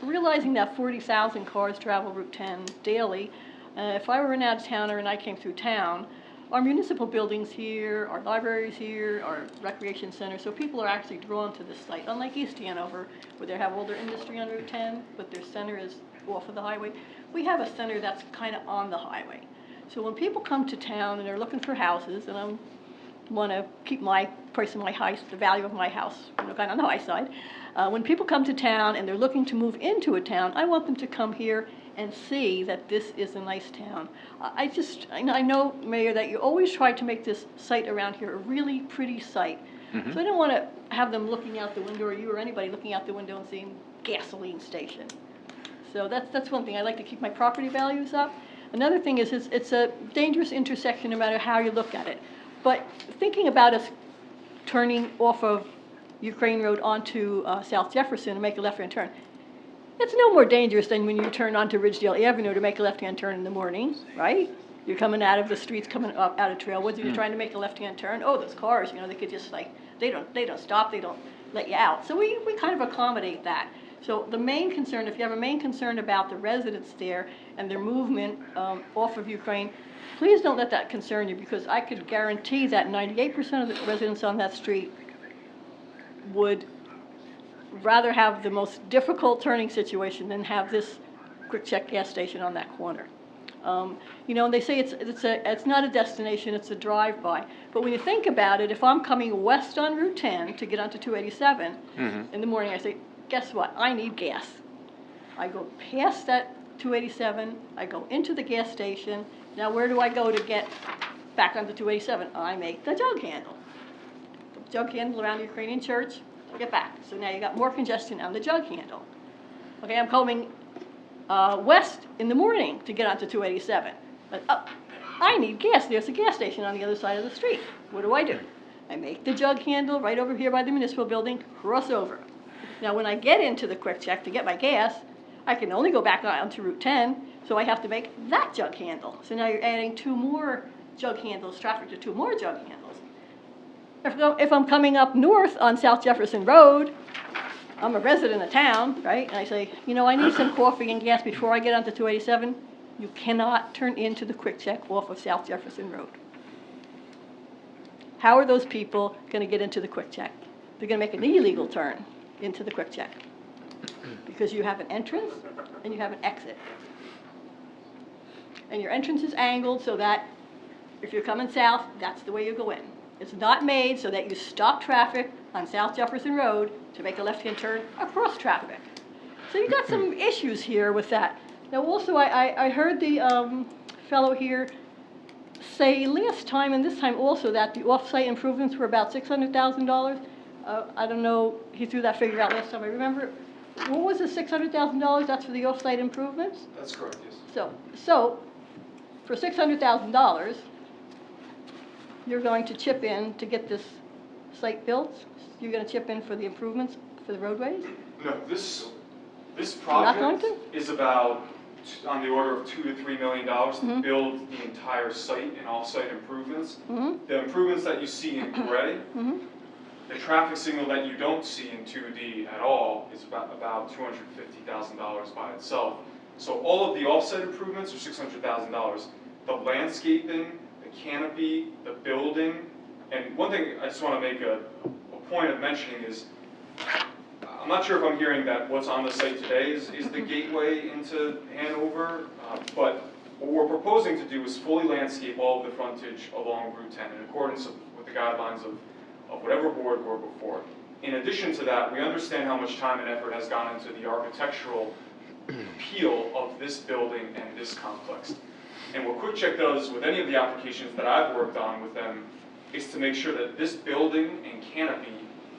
realizing that 40,000 cars travel Route 10 daily, if I were an out-of-towner and I came through town, our municipal buildings here, our libraries here, our recreation center, so people are actually drawn to this site. Unlike East Hanover, where they have all their industry on Route 10, but their center is off of the highway, we have a center that's kind of on the highway. So when people come to town and they're looking for houses, and I want to keep my the value of my house, kind of on the high side. When people come to town and they're looking to move into a town, I want them to come here and see that this is a nice town. I know, Mayor, that you always try to make this site around here a really pretty site. Mm-hmm. So I don't want to have them looking out the window, or you or anybody looking out the window and seeing gasoline station. So that's one thing. I like to keep my property values up. Another thing is it's a dangerous intersection no matter how you look at it. But thinking about us turning off of Ukraine Road onto South Jefferson and make a left-hand turn, it's no more dangerous than when you turn onto Ridgedale Avenue to make a left-hand turn in the morning, right? You're coming out of the streets, coming up out of Trailwoods, and you're trying to make a left-hand turn. Oh, those cars, they could just they don't stop, they don't let you out. So we kind of accommodate that. So the main concern, if you have a main concern about the residents there and their movement off of Ukraine, please don't let that concern you, because I could guarantee that 98% of the residents on that street would rather have the most difficult turning situation than have this quick check gas station on that corner. And they say it's not a destination, it's a drive-by. But when you think about it, if I'm coming west on Route 10 to get onto 287 in the morning, I say, guess what? I need gas. I go past that 287, I go into the gas station. Now where do I go to get back onto 287? I make the jug handle. The jug handle around the Ukrainian church, I get back. So now you got more congestion on the jug handle. Okay, I'm coming west in the morning to get onto 287. But I need gas. There's a gas station on the other side of the street. What do? I make the jug handle right over here by the municipal building, cross over. Now when I get into the quick check to get my gas, I can only go back onto Route 10, so I have to make that jug handle. So now you're adding two more jug handles, traffic to two more jug handles. If I'm coming up north on South Jefferson Road, I'm a resident of town, right? And I say, I need some coffee and gas before I get onto 287. You cannot turn into the quick check off of South Jefferson Road. How are those people going to get into the quick check? They're going to make an illegal turn into the quick check, because you have an entrance and you have an exit. And your entrance is angled so that if you're coming south, that's the way you go in. It's not made so that you stop traffic on South Jefferson Road to make a left-hand turn across traffic. So you've got some issues here with that. Now also, I heard the fellow here say last time and this time also that the off-site improvements were about $600,000. I don't know, he threw that figure out last time, I remember. What was the $600,000? That's for the off-site improvements? That's correct, yes. So for $600,000, you're going to chip in to get this site built? You're going to chip in for the improvements for the roadways? No, this not going project is about on the order of $2 to $3 million to build the entire site and off-site improvements. The improvements that you see in gray, the traffic signal that you don't see in 2D at all is about $250,000 by itself. So all of the off-site improvements are $600,000. The landscaping, the canopy, the building, and one thing I just want to make a point of mentioning is, I'm not sure if I'm hearing that what's on the site today is the gateway into Hanover, but what we're proposing to do is fully landscape all of the frontage along Route 10 in accordance with the guidelines of whatever board we're before. In addition to that, we understand how much time and effort has gone into the architectural appeal of this building and this complex. And what QuickCheck does with any of the applications that I've worked on with them is to make sure that this building and canopy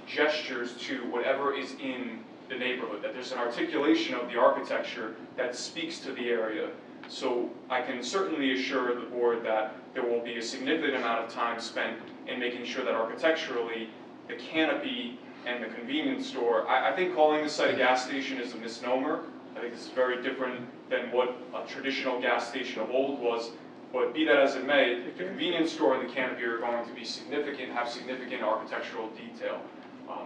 gestures to whatever is in the neighborhood, that there's an articulation of the architecture that speaks to the area. So I can certainly assure the board that there will be a significant amount of time spent in making sure that architecturally the canopy and the convenience store, I think calling this site a gas station is a misnomer. I think this is very different than what a traditional gas station of old was. But be that as it may, the convenience store and the canopy are going to be significant, have significant architectural detail.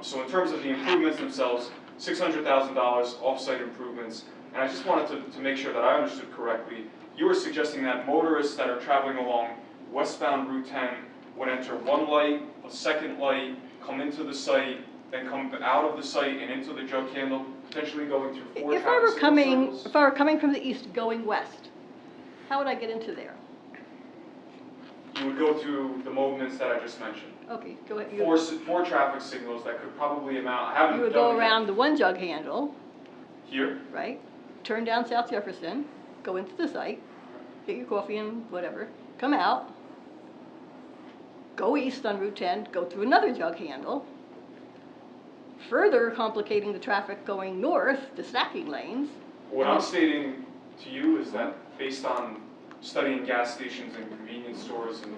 So in terms of the improvements themselves, $600,000 off-site improvements. And I just wanted to make sure that I understood correctly. You were suggesting that motorists that are traveling along westbound Route 10 would enter one light, a second light, come into the site, then come out of the site and into the jug handle, potentially going through four If I were traffic signal circles? if I were coming from the east going west, how would I get into there? You would go through the movements that I just mentioned. Okay, go ahead. Four traffic signals that could probably amount, I haven't You would done go it yet. around the one jug handle, Here, right? Turn down South Jefferson, go into the site, get your coffee and whatever, come out, go east on Route 10, go through another jug handle, further complicating the traffic going north, the stacking lanes. what I'm stating to you is that based on studying gas stations and convenience stores and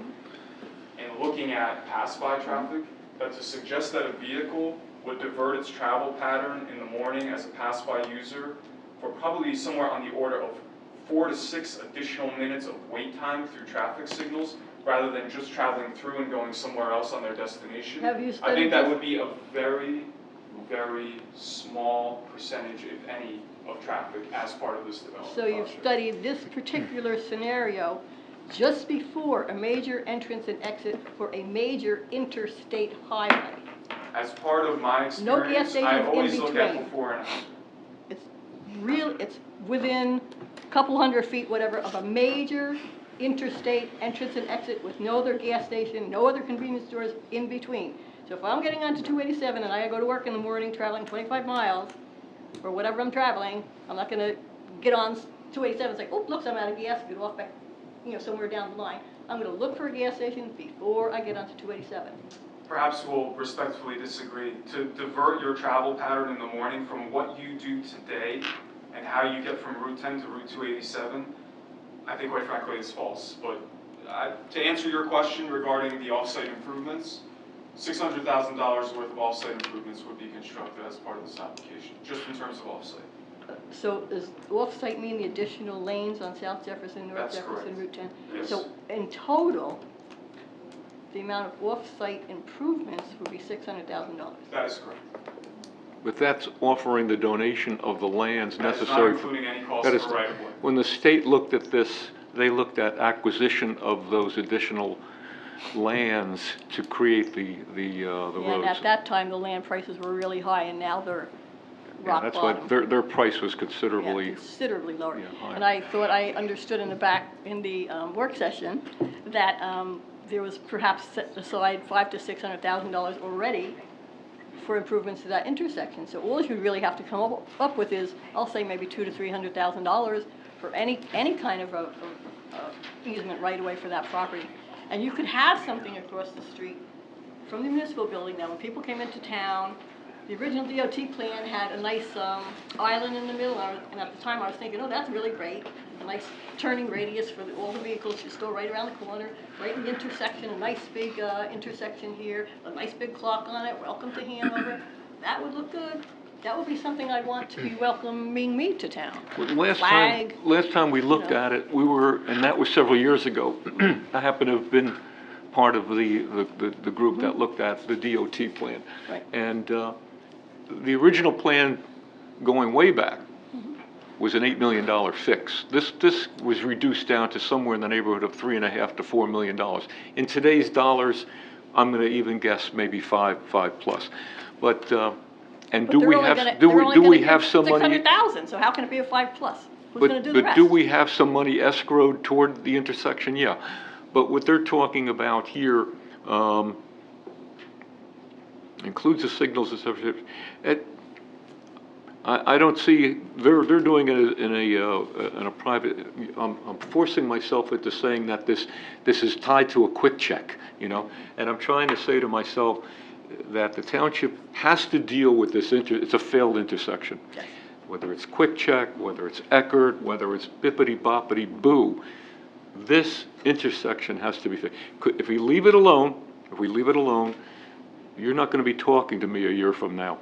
looking at pass-by traffic, that to suggest that a vehicle would divert its travel pattern in the morning as a pass-by user for probably somewhere on the order of 4 to 6 additional minutes of wait time through traffic signals, rather than just traveling through and going somewhere else on their destination. Have you I studied think that this? would be a very, very small percentage, if any, of traffic as part of this development So you've project. studied this particular scenario just before a major entrance and exit for a major interstate highway. As part of my No gas experience, stations I in always look at between. before and after. It's within a couple hundred feet, whatever, of a major interstate entrance and exit with no other gas station, no other convenience stores in between. So if I'm getting onto 287 and I go to work in the morning traveling 25 miles, or whatever I'm traveling, I'm not gonna get on 287 and say, oh, looks, I'm out of gas, get off back, somewhere down the line. I'm gonna look for a gas station before I get onto 287. Perhaps we'll respectfully disagree. To divert your travel pattern in the morning from what you do today and how you get from Route 10 to Route 287, I think quite frankly it's false. But to answer your question regarding the off-site improvements, $600,000 worth of off-site improvements would be constructed as part of this application, just in terms of off-site. So does off-site mean the additional lanes on South Jefferson, North That's Jefferson, correct. Route 10? Yes. So in total, the amount of off-site improvements would be $600,000. That is correct. But that's offering the donation of the lands That is not necessary. including any cost That is, for right-of-way. when the state looked at this, they looked at acquisition of those additional lands to create the And roads. at that time, the land prices were really high, and now they're Yeah, rock that's why bottom. their price was Yeah, considerably, considerably lower. yeah, higher. And I thought I understood in the back, in the work session, that there was perhaps set aside $500,000 to $600,000 already for improvements to that intersection. So all you really have to come up with is, I'll say maybe $200,000 to $300,000 for any kind of a easement right away for that property. And you could have something across the street from the municipal building. Now, when people came into town, the original DOT plan had a nice island in the middle, and at the time I was thinking, oh, that's really great. A nice turning radius for all the vehicles, just go right around the corner, right in the intersection, a nice big intersection here, a nice big clock on it, welcome to Hanover. That would look good. That would be something I'd want to be welcoming me to town. Flag. Last time we looked at it, we were, and that was several years ago. I happen to have been part of the group that looked at the DOT plan. Right. And the original plan, going way back, was an $8 million fix. This was reduced down to somewhere in the neighborhood of $3.5 to $4 million. In today's dollars, I'm going to even guess maybe five plus. But and But do they're we only have gonna- do they're we only do gonna we give have some money? $600,000, so how can it be a 5+? Who's gonna do the But rest? do we have some money escrowed toward the intersection? Yeah. But what they're talking about here, includes the signals and stuff. I don't see, they're doing it in a private, I'm forcing myself into saying that this is tied to a quick check, you know? And I'm trying to say to myself that the township has to deal with this, it's a failed intersection. Yes. Whether it's quick check, whether it's Eckert, whether it's bippity boppity boo, this intersection has to be fixed. If we leave it alone, you're not gonna be talking to me a year from now,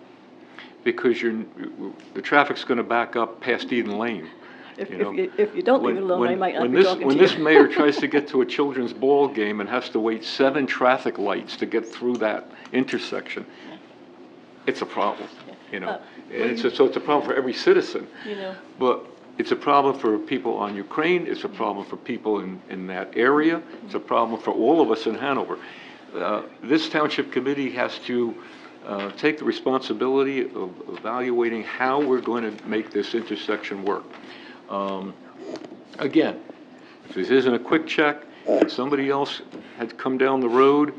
because the traffic's gonna back up past Eden Lane. If you know? if you don't leave it alone, I might not be talking to you. When this mayor tries to get to a children's ball game and has to wait 7 traffic lights to get through that intersection, it's a problem, you know? And so it's a problem for every citizen. You know. But it's a problem for people on Ukraine, it's a problem for people in that area, it's a problem for all of us in Hanover. This township committee has to take the responsibility of evaluating how we're going to make this intersection work. Again, if this isn't a quick check, and somebody else had come down the road,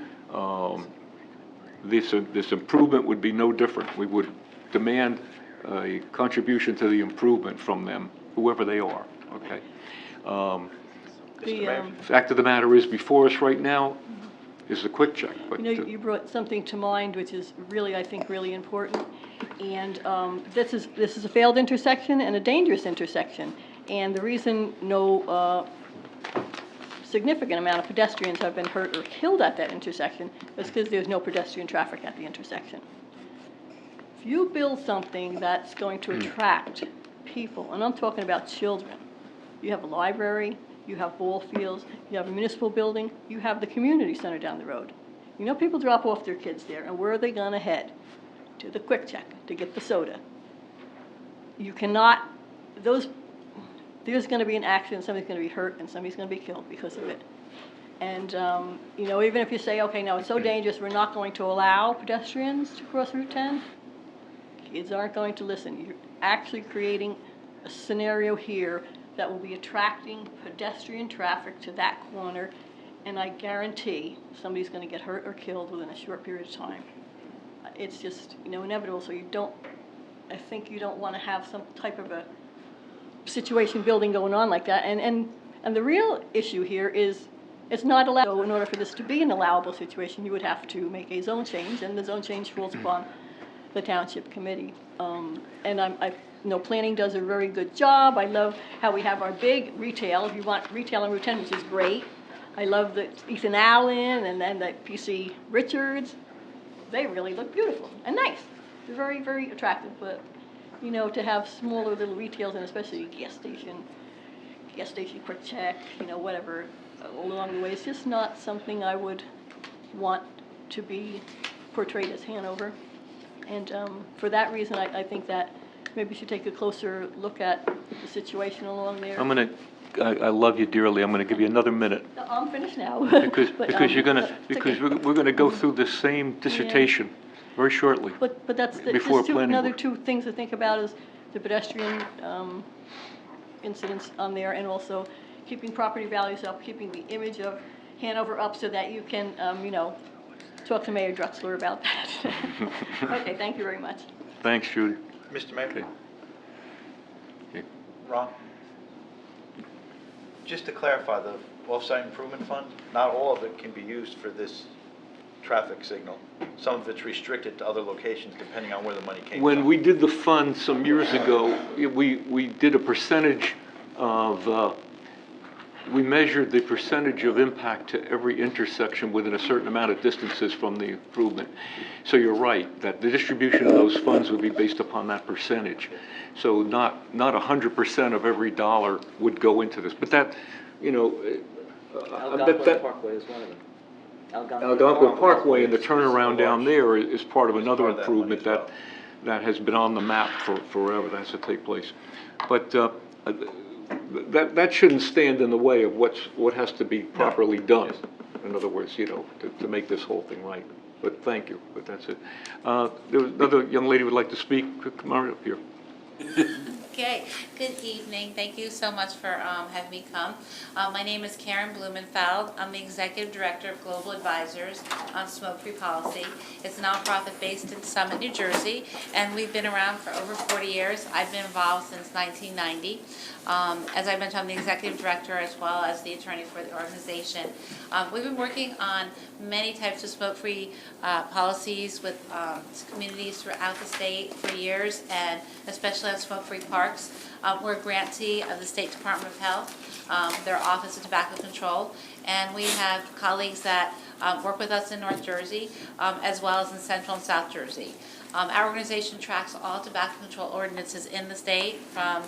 this improvement would be no different. We would demand a contribution to the improvement from them, whoever they are, okay? Fact of the matter is, before us right now is the quick check. But, You know, you brought something to mind which is really, I think, really important. And this is a failed intersection and a dangerous intersection. And the reason no significant amount of pedestrians have been hurt or killed at that intersection is because there's no pedestrian traffic at the intersection. If you build something that's going to attract people, and I'm talking about children, you have a library, you have ball fields, you have a municipal building, you have the community center down the road. You know, people drop off their kids there, and where are they gonna head? To the quick check, to get the soda. You cannot, there's gonna be an accident, somebody's gonna be hurt, and somebody's gonna be killed because of it. And, you know, even if you say, okay, no, it's so dangerous, we're not going to allow pedestrians to cross Route 10, kids aren't going to listen. You're actually creating a scenario here that will be attracting pedestrian traffic to that corner, and I guarantee somebody's gonna get hurt or killed within a short period of time. It's just, you know, inevitable, so I think you don't wanna have some type of a situation building going on like that, and the real issue here is, it's not allowed. So in order for this to be an allowable situation, you would have to make a zone change, and the zone change falls upon the township committee. And I know planning does a very good job. I love how we have our big retail. If you want retail on Route 10, which is great. I love the Ethan Allen and then the PC Richards. They really look beautiful and nice. They're very, very attractive. But, you know, to have smaller little retails, and especially gas station quick check, you know, whatever, along the way, it's just not something I would want to be portrayed as Hanover. And for that reason, I think that maybe we should take a closer look at the situation along there. I love you dearly, I'm gonna give you another minute. I'm finished now. Because okay. we're gonna go through the same dissertation very shortly. But that's, Before there's planning another board. 2 things to think about is the pedestrian incidents on there, and also keeping property values up, keeping the image of Hanover up so that you can, you know, talk to Mayor Drexler about that. Okay, thank you very much. Thanks, Judy. Mr. Mayor? Okay. Ron? Just to clarify, the off-site improvement fund, not all of it can be used for this traffic signal. Some of it's restricted to other locations depending on where the money came from. When we did the fund some years ago, we did a percentage of, we measured the percentage of impact to every intersection within a certain amount of distances from the improvement. So you're right, that the distribution of those funds would be based upon that percentage. So not 100% of every dollar would go into this, but that, you know, Algonquin Parkway is one of them. Algonquin Parkway and the turnaround down there is part of another improvement that has been on the map for forever. That has to take place. But that shouldn't stand in the way of what has to be properly done. In other words, you know, to make this whole thing right. But thank you, but that's it. There was another young lady would like to speak. Come on up here. Okay, good evening. Thank you so much for having me come. My name is Karen Blumenfeld. I'm the Executive Director of Global Advisors on Smoke-Free Policy. It's a nonprofit based in Summit, New Jersey, and we've been around for over 40 years. I've been involved since 1990. As I mentioned, I'm the Executive Director as well as the attorney for the organization. We've been working on many types of smoke-free policies with communities throughout the state for years, and especially on smoke-free parks. We're a grantee of the State Department of Health, their Office of Tobacco Control, and we have colleagues that work with us in North Jersey, as well as in Central and South Jersey. Our organization tracks all tobacco control ordinances in the state from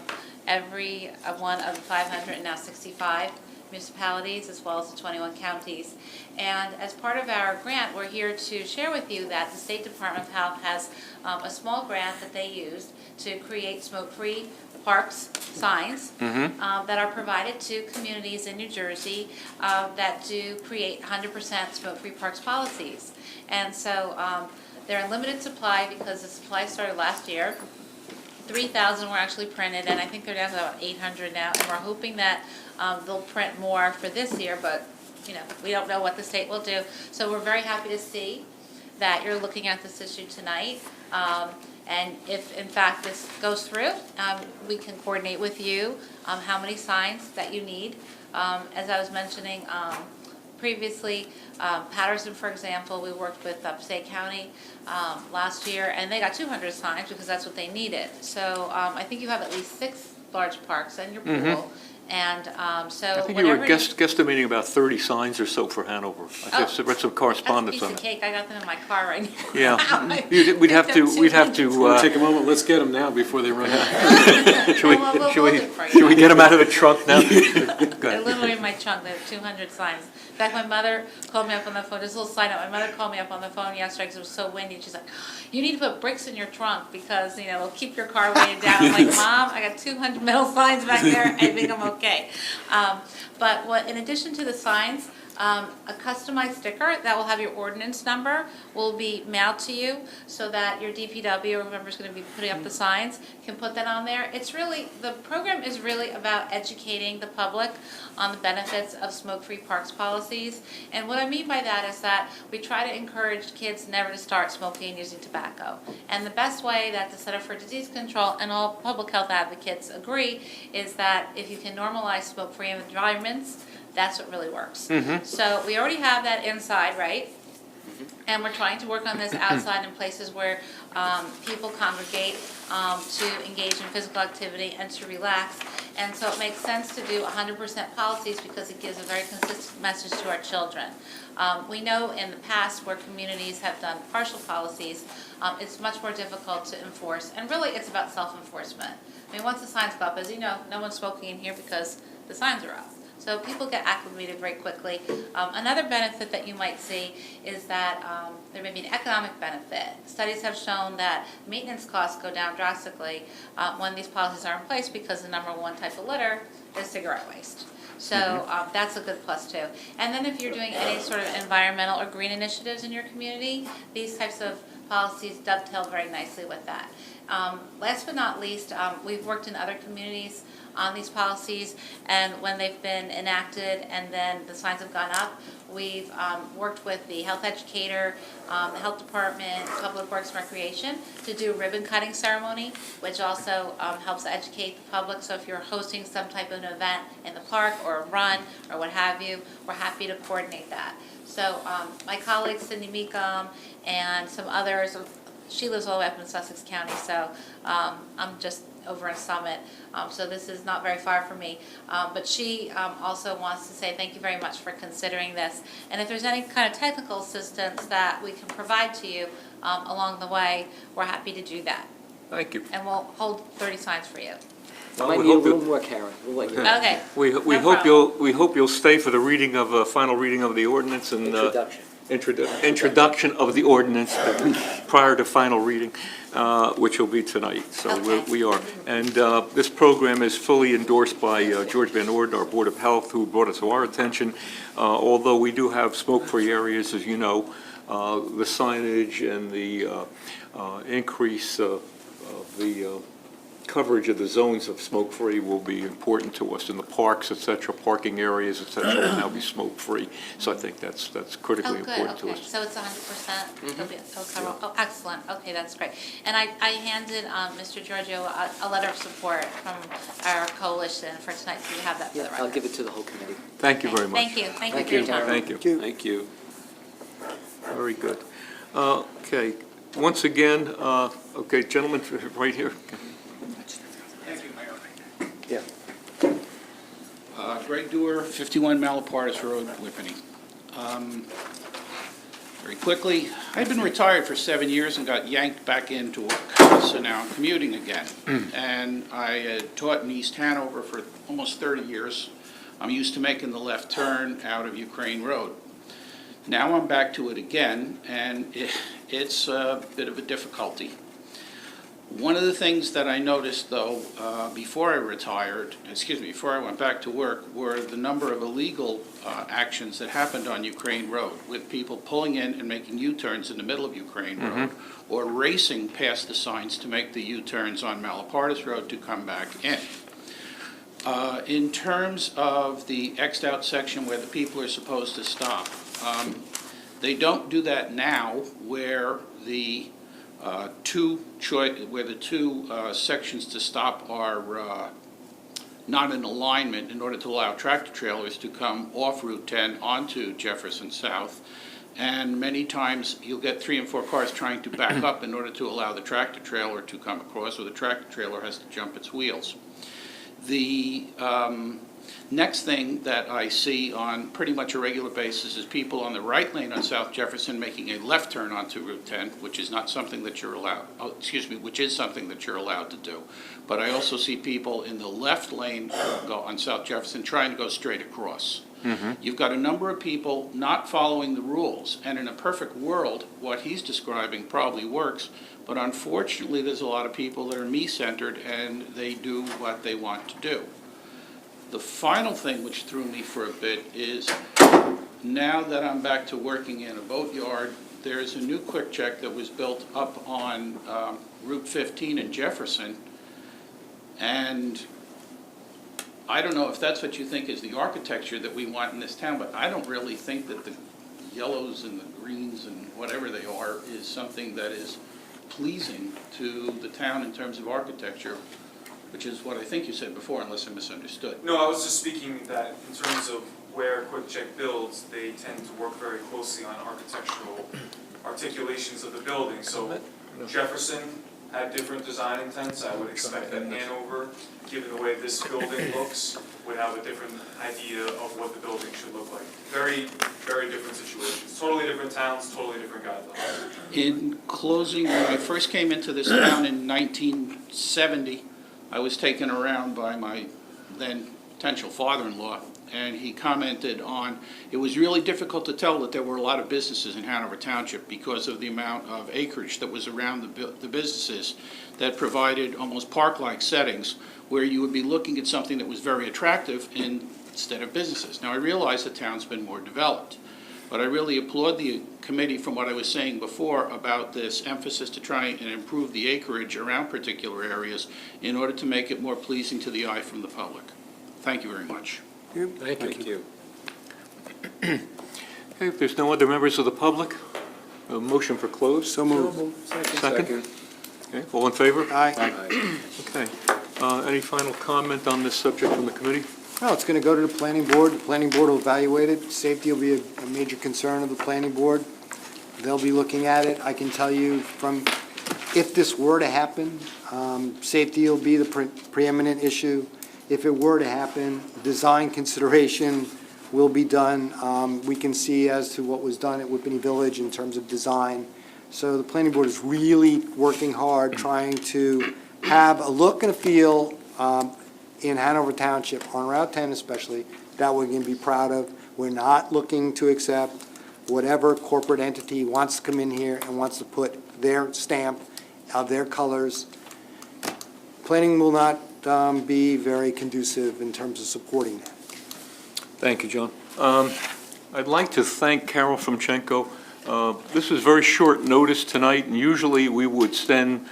every one of the 565 municipalities as well as the 21 counties. And as part of our grant, we're here to share with you that the State Department of Health has a small grant that they used to create smoke-free parks signs that are provided to communities in New Jersey that do create 100% smoke-free parks policies. And so they're in limited supply because the supply started last year. 3,000 were actually printed, and I think they're down to about 800 now, and we're hoping that they'll print more for this year, but you know, we don't know what the state will do. So we're very happy to see that you're looking at this issue tonight. And if in fact this goes through, we can coordinate with you how many signs that you need. As I was mentioning previously, Patterson, for example, we worked with Upstate County last year, and they got 200 signs because that's what they needed. So I think you have at least 6 large parks in your pool. And so I think you were guesstimating about 30 signs or so for Hanover. I just read some correspondence on that's a piece it. of cake. I got them in my car right now. Yeah, we'd have to. Take a moment, let's get them now before they run out. Should we get them out of the trunk now? They're literally in my trunk. They have 200 signs. In fact, my mother called me up on the phone. Just a little side note. My mother called me up on the phone yesterday because it was so windy. She's like, "You need to put bricks in your trunk because you know it'll keep your car weighted down." I'm like, "Mom, I got 200 metal signs back there. I think I'm okay." But in addition to the signs, a customized sticker that will have your ordinance number will be mailed to you so that your DPW or whoever's going to be putting up the signs can put that on there. The program is really about educating the public on the benefits of smoke-free parks policies. And what I mean by that is that we try to encourage kids never to start smoking and using tobacco. And the best way that the Center for Disease Control and all public health advocates agree is that if you can normalize smoke-free environments, that's what really works. So we already have that inside, right? And we're trying to work on this outside in places where people congregate to engage in physical activity and to relax. And so it makes sense to do 100% policies because it gives a very consistent message to our children. We know in the past where communities have done partial policies, it's much more difficult to enforce. And really it's about self-enforcement. I mean, once the signs go up, as you know, no one's smoking in here because the signs are up. So people get acclimated very quickly. Another benefit that you might see is that there may be an economic benefit. Studies have shown that maintenance costs go down drastically when these policies are in place because the number one type of litter is cigarette waste. So that's a good plus too. And then if you're doing any sort of environmental or green initiatives in your community, these types of policies dovetail very nicely with that. Last but not least, we've worked in other communities on these policies, and when they've been enacted and then the signs have gone up, we've worked with the health educator, the health department, Public Works and Recreation to do a ribbon cutting ceremony, which also helps educate the public. So if you're hosting some type of an event in the park or a run or what have you, we're happy to coordinate that. So my colleague Cindy Meekum and some others, she lives all the way up in Sussex County, so I'm just over in Summit, so this is not very far from me. But she also wants to say thank you very much for considering this. And if there's any kind of technical assistance that we can provide to you along the way, we're happy to do that. Thank you. And we'll hold 30 signs for you. Well, Might we need a hope little that- more, Karen. We'll let you know. Okay. We No hope problem. we hope you'll stay for the reading of final reading of the ordinance and introduction of the ordinance prior to final reading, which will be tonight. So Okay. we are. And this program is fully endorsed by George Van Orden, our Board of Health, who brought it to our attention. Although we do have smoke-free areas, as you know, the signage and the increase of the coverage of the zones of smoke-free will be important to us, in the parks, et cetera, parking areas, et cetera, will now be smoke-free. So I think that's critically Oh, good, important to okay, us. so it's 100%? It'll cover, oh, excellent, okay, that's great. And I handed Mr. Giorgio a letter of support from our coalition for tonight, so you have that for the record. I'll give it to the whole committee. Thank you very much. Thank you for your time. Thank you. Thank you. Very good. Okay, once again, okay, gentlemen, right here. Thank you, Mayor. Yeah. Greg Dewar, 51 Malapartis Road, Whippany. Very quickly, I've been retired for 7 years and got yanked back into work, so now I'm commuting again. And I taught in East Hanover for almost 30 years. I'm used to making the left turn out of Ukraine Road. Now I'm back to it again, and it's a bit of a difficulty. One of the things that I noticed, though, before I went back to work, were the number of illegal actions that happened on Ukraine Road, with people pulling in and making U-turns in the middle of Ukraine Road, or racing past the signs to make the U-turns on Malapartis Road to come back in. In terms of the X'd-out section where the people are supposed to stop, they don't do that now, where the two sections to stop are not in alignment in order to allow tractor trailers to come off Route 10 onto Jefferson South. And many times you'll get 3 and 4 cars trying to back up in order to allow the tractor trailer to come across, or the tractor trailer has to jump its wheels. The next thing that I see on pretty much a regular basis is people on the right lane on South Jefferson making a left turn onto Route 10, which is not something that you're allowed, which is something that you're allowed to do. But I also see people in the left lane go on South Jefferson trying to go straight across. You've got a number of people not following the rules, and in a perfect world, what he's describing probably works, but unfortunately there's a lot of people that are me-centered and they do what they want to do. The final thing which threw me for a bit is, now that I'm back to working in a boat yard, there's a new quick check that was built up on Route 15 in Jefferson, and I don't know if that's what you think is the architecture that we want in this town, but I don't really think that the yellows and the greens and whatever they are is something that is pleasing to the town in terms of architecture, which is what I think you said before, unless I misunderstood. No, I was just speaking that in terms of where Quick Check builds, they tend to work very closely on architectural articulations of the building. So Jefferson had different design intents. I would expect that Hanover, given the way this building looks, would have a different idea of what the building should look like. Very, very different situations. Totally different towns, totally different guidelines. In closing, when I first came into this town in 1970, I was taken around by my then potential father-in-law, and he commented on, it was really difficult to tell that there were a lot of businesses in Hanover Township because of the amount of acreage that was around the businesses that provided almost park-like settings where you would be looking at something that was very attractive instead of businesses. Now, I realize the town's been more developed, but I really applaud the committee from what I was saying before about this emphasis to try and improve the acreage around particular areas in order to make it more pleasing to the eye from the public. Thank you very much. Thank you. Okay, if there's no other members of the public, a motion for close? So moved. Second? Okay, all in favor? Aye. Okay. Any final comment on this subject from the committee? No, it's going to go to the planning board. The planning board will evaluate it. Safety will be a major concern of the planning board. They'll be looking at it. I can tell you from, if this were to happen, safety will be the preeminent issue. If it were to happen, design consideration will be done. We can see as to what was done at Whippany Village in terms of design. So the planning board is really working hard, trying to have a look and a feel in Hanover Township, on Route 10 especially, that we're going to be proud of. We're not looking to accept whatever corporate entity wants to come in here and wants to put their stamp of their colors. Planning will not be very conducive in terms of supporting that. Thank you, John. I'd like to thank Carol Fomchenko. This was very short notice tonight, and usually we would send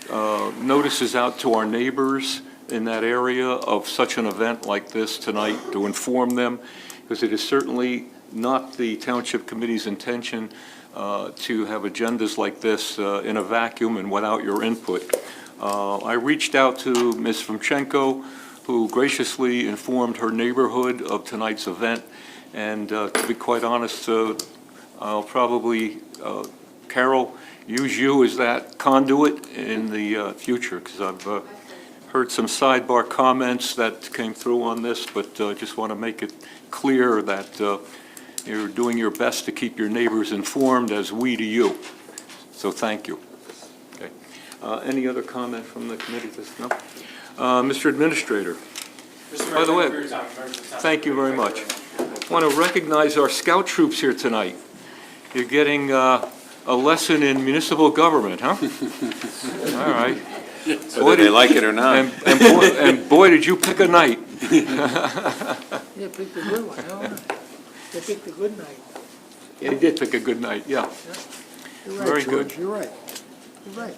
notices out to our neighbors in that area of such an event like this tonight, to inform them, because it is certainly not the Township Committee's intention to have agendas like this in a vacuum and without your input. I reached out to Ms. Fomchenko, who graciously informed her neighborhood of tonight's event, and to be quite honest, I'll probably, Carol, use you as that conduit in the future, because I've heard some sidebar comments that came through on this, but just want to make it clear that you're doing your best to keep your neighbors informed, as we to you. So thank you. Okay. Any other comment from the committee? No? Mr. Administrator. By the way, thank you very much. I want to recognize our scout troops here tonight. You're getting a lesson in municipal government, huh? All right. Whether they like it or not. And boy, did you pick a night. Yeah, pick the good one, I don't know. They picked a good night. He did pick a good night, yeah. You're right, Very George, good. you're right. You're right.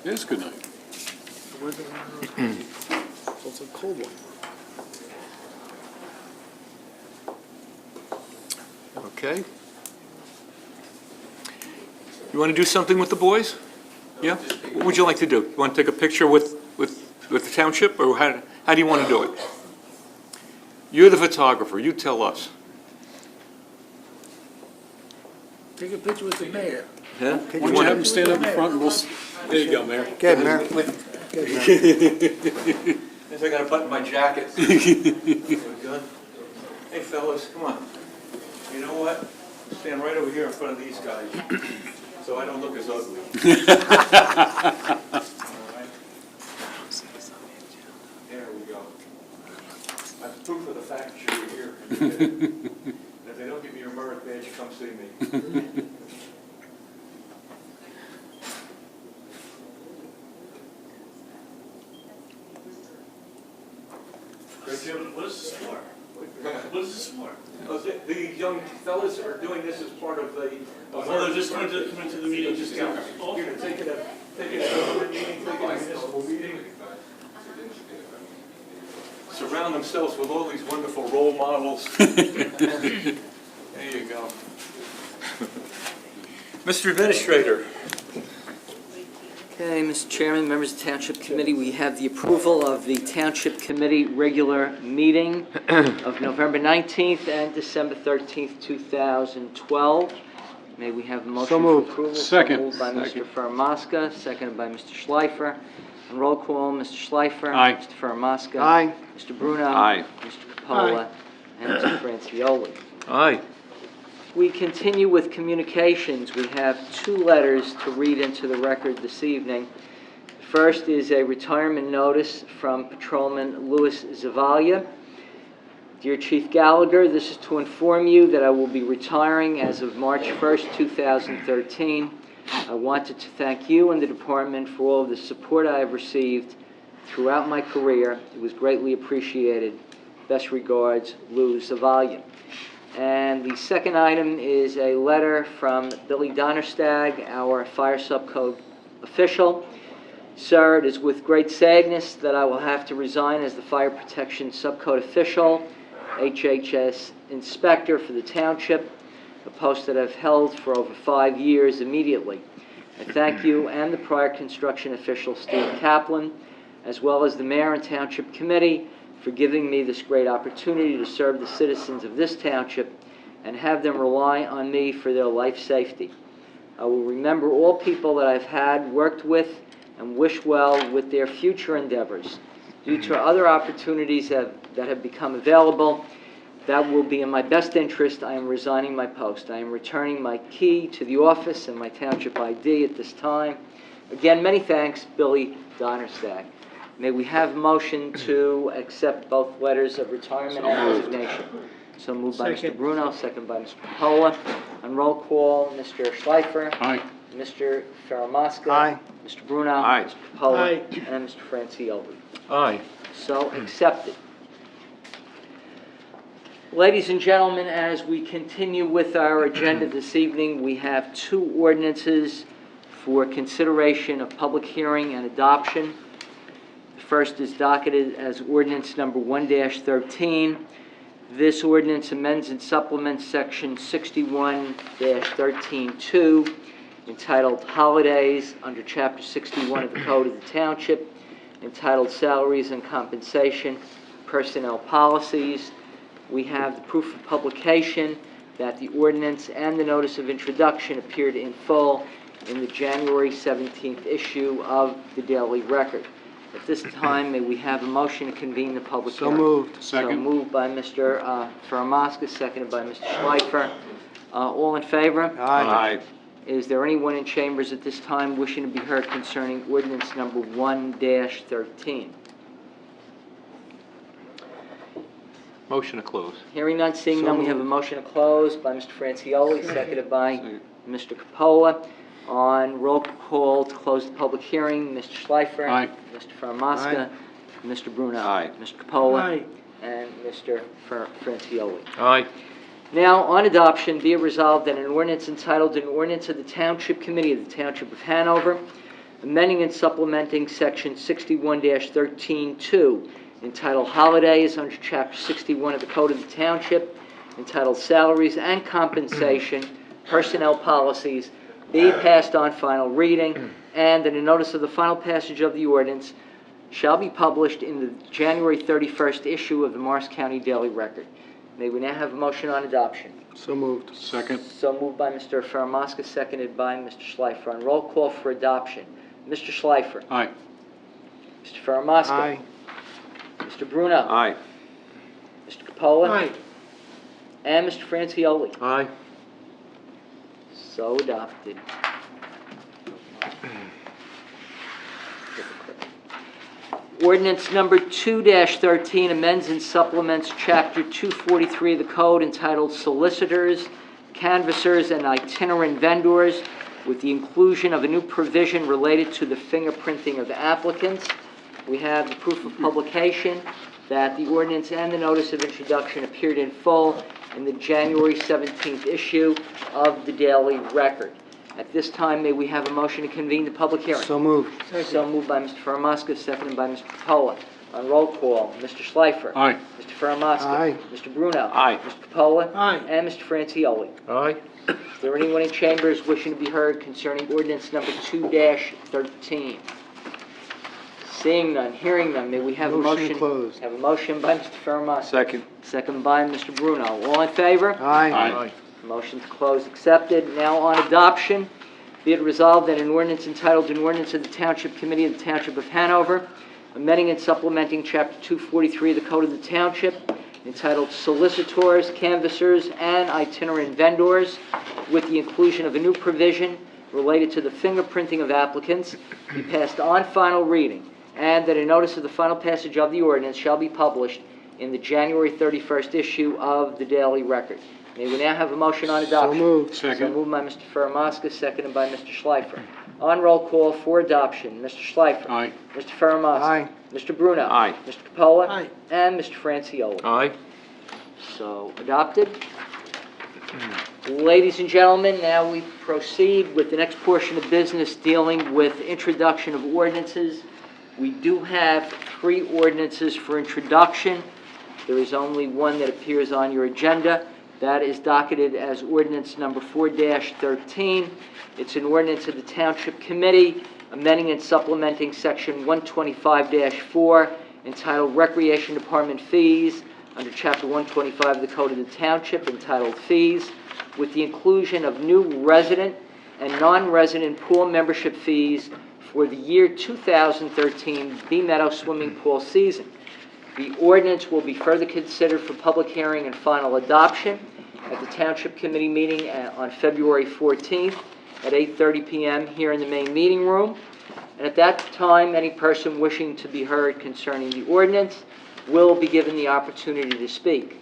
It is good night. It wasn't one of those, so it's a cold one. Okay. You want to do something with the boys? Yeah? What would you like to do? You want to take a picture with the township, or how do you want to do it? You're the photographer, you tell us. Take a picture with the mayor. Yeah? Why don't you have them stand up in front and there you go, Mayor. Okay, Mayor. Guess I gotta button my jacket. Good. Hey, fellas, come on. You know what? Stand right over here in front of these guys, so I don't look as ugly. All right. There we go. That's proof of the fact that you're here. And if they don't give me your merit badge, come see me. What is this for? What is this for? The young fellas are doing this as part of the. Oh, they're just coming to the meeting, just Here, taking a government meeting, taking a municipal meeting. Surround themselves with all these wonderful role models. There you go. Mr. Administrator. Okay, Mr. Chairman, members of the Township Committee, we have the approval of the Township Committee regular meeting of November 19th and December 13th, 2012. May we have a motion So for moved. approval? Second. So moved by Mr. Faramaska, seconded by Mr. Schleifer. On roll call, Mr. Schleifer. Aye. Mr. Faramaska. Aye. Mr. Bruno. Aye. Mr. Capola. And Mr. Francioli. Aye. We continue with communications. We have two letters to read into the record this evening. First is a retirement notice from Patrolman Louis Zavalia. Dear Chief Gallagher, this is to inform you that I will be retiring as of March 1st, 2013. I wanted to thank you and the department for all of the support I have received throughout my career. It was greatly appreciated. Best regards, Lou Zavalia. And the second item is a letter from Billy Donnerstag, our fire subcode official. Sir, it is with great sadness that I will have to resign as the fire protection subcode official, HHS inspector for the township, a post that I've held for over 5 years immediately. I thank you and the prior construction official, Steve Kaplan, as well as the mayor and township committee, for giving me this great opportunity to serve the citizens of this township and have them rely on me for their life safety. I will remember all people that I've had, worked with, and wish well with their future endeavors. Due to other opportunities that have become available, that will be in my best interest. I am resigning my post. I am returning my key to the office and my township ID at this time. Again, many thanks, Billy Donnerstag. May we have a motion to accept both letters of retirement and resignation? So moved by Mr. Bruno, second by Mr. Capola. On roll call, Mr. Schleifer. Aye. Mr. Faramaska. Aye. Mr. Bruno. Aye. Mr. Capola. Aye. And Mr. Francioli. Aye. So accepted. Ladies and gentlemen, as we continue with our agenda this evening, we have two ordinances for consideration of public hearing and adoption. The first is docketed as ordinance number 1-13. This ordinance amends and supplements section 61-13-2 entitled Holidays under chapter 61 of the Code of the Township, entitled Salaries and Compensation, Personnel Policies. We have the proof of publication that the ordinance and the notice of introduction appeared in full in the January 17th issue of the Daily Record. At this time, may we have a motion to convene the public So hearing? moved. So moved by Mr. Faramaska, seconded by Mr. Schleifer. All in favor? Aye. Is there anyone in chambers at this time wishing to be heard concerning ordinance number 1-13? Motion to close. Hearing none, seeing none, we have a motion to close by Mr. Francioli, seconded by Mr. Capola. On roll call to close the public hearing, Mr. Schleifer. Aye. Mr. Faramaska. Mr. Bruno. Aye. Mr. Capola. Aye. And Mr. Francioli. Aye. Now, on adoption, be it resolved that an ordinance entitled An Ordinance of the Township Committee of the Township of Hanover, amending and supplementing Section 61-13-2, entitled Holidays under Chapter 61 of the Code of the Township, entitled Salaries and Compensation, Personnel Policies, be passed on final reading, and that a notice of the final passage of the ordinance shall be published in the January 31st issue of the Morris County Daily Record. May we now have a motion on adoption? So moved. Second. So moved by Mr. Faramaska, seconded by Mr. Schleifer. On roll call for adoption, Mr. Schleifer. Aye. Mr. Faramaska. Aye. Mr. Bruno. Aye. Mr. Capola. Aye. And Mr. Francioli. Aye. So adopted. Ordinance number 2-13 amends and supplements Chapter 243 of the Code entitled Solicitors, Canvassers, and Itinerant Vendors with the inclusion of a new provision related to the fingerprinting of applicants. We have the proof of publication that the ordinance and the notice of introduction appeared in full in the January 17th issue of the Daily Record. At this time, may we have a motion to convene the public hearing? So moved. So moved by Mr. Faramaska, seconded by Mr. Capola. On roll call, Mr. Schleifer. Aye. Mr. Faramaska. Aye. Mr. Bruno. Aye. Mr. Capola. Aye. And Mr. Francioli. Aye. Is there anyone in chambers wishing to be heard concerning ordinance number 2-13? Seeing none, hearing none, may we have a Motion to motion? close. Have a motion by Mr. Faramaska. Second. Second by Mr. Bruno. All in favor? Aye. Motion to close accepted. Now on adoption, be it resolved that an ordinance entitled An Ordinance of the Township Committee of the Township of Hanover, amending and supplementing Chapter 243 of the Code of the Township, entitled Solicitors, Canvassers, and Itinerant Vendors, with the inclusion of a new provision related to the fingerprinting of applicants, be passed on final reading, and that a notice of the final passage of the ordinance shall be published in the January 31st issue of the Daily Record. May we now have a motion on So adoption? moved. Second. So moved by Mr. Faramaska, seconded by Mr. Schleifer. On roll call for adoption, Mr. Schleifer. Aye. Mr. Faramaska. Aye. Mr. Bruno. Aye. Mr. Capola. Aye. And Mr. Francioli. Aye. So adopted. Ladies and gentlemen, now we proceed with the next portion of business dealing with introduction of ordinances. We do have 3 ordinances for introduction. There is only one that appears on your agenda. That is docketed as ordinance number 4-13. It's an ordinance of the Township Committee amending and supplementing Section 125-4 entitled Recreation Department Fees under Chapter 125 of the Code of the Township entitled Fees, with the inclusion of new resident and non-resident pool membership fees for the year 2013 Bee Meadow Swimming Pool season. The ordinance will be further considered for public hearing and final adoption at the Township Committee meeting on February 14th at 8:30 p.m. here in the main meeting room. And at that time, any person wishing to be heard concerning the ordinance will be given the opportunity to speak.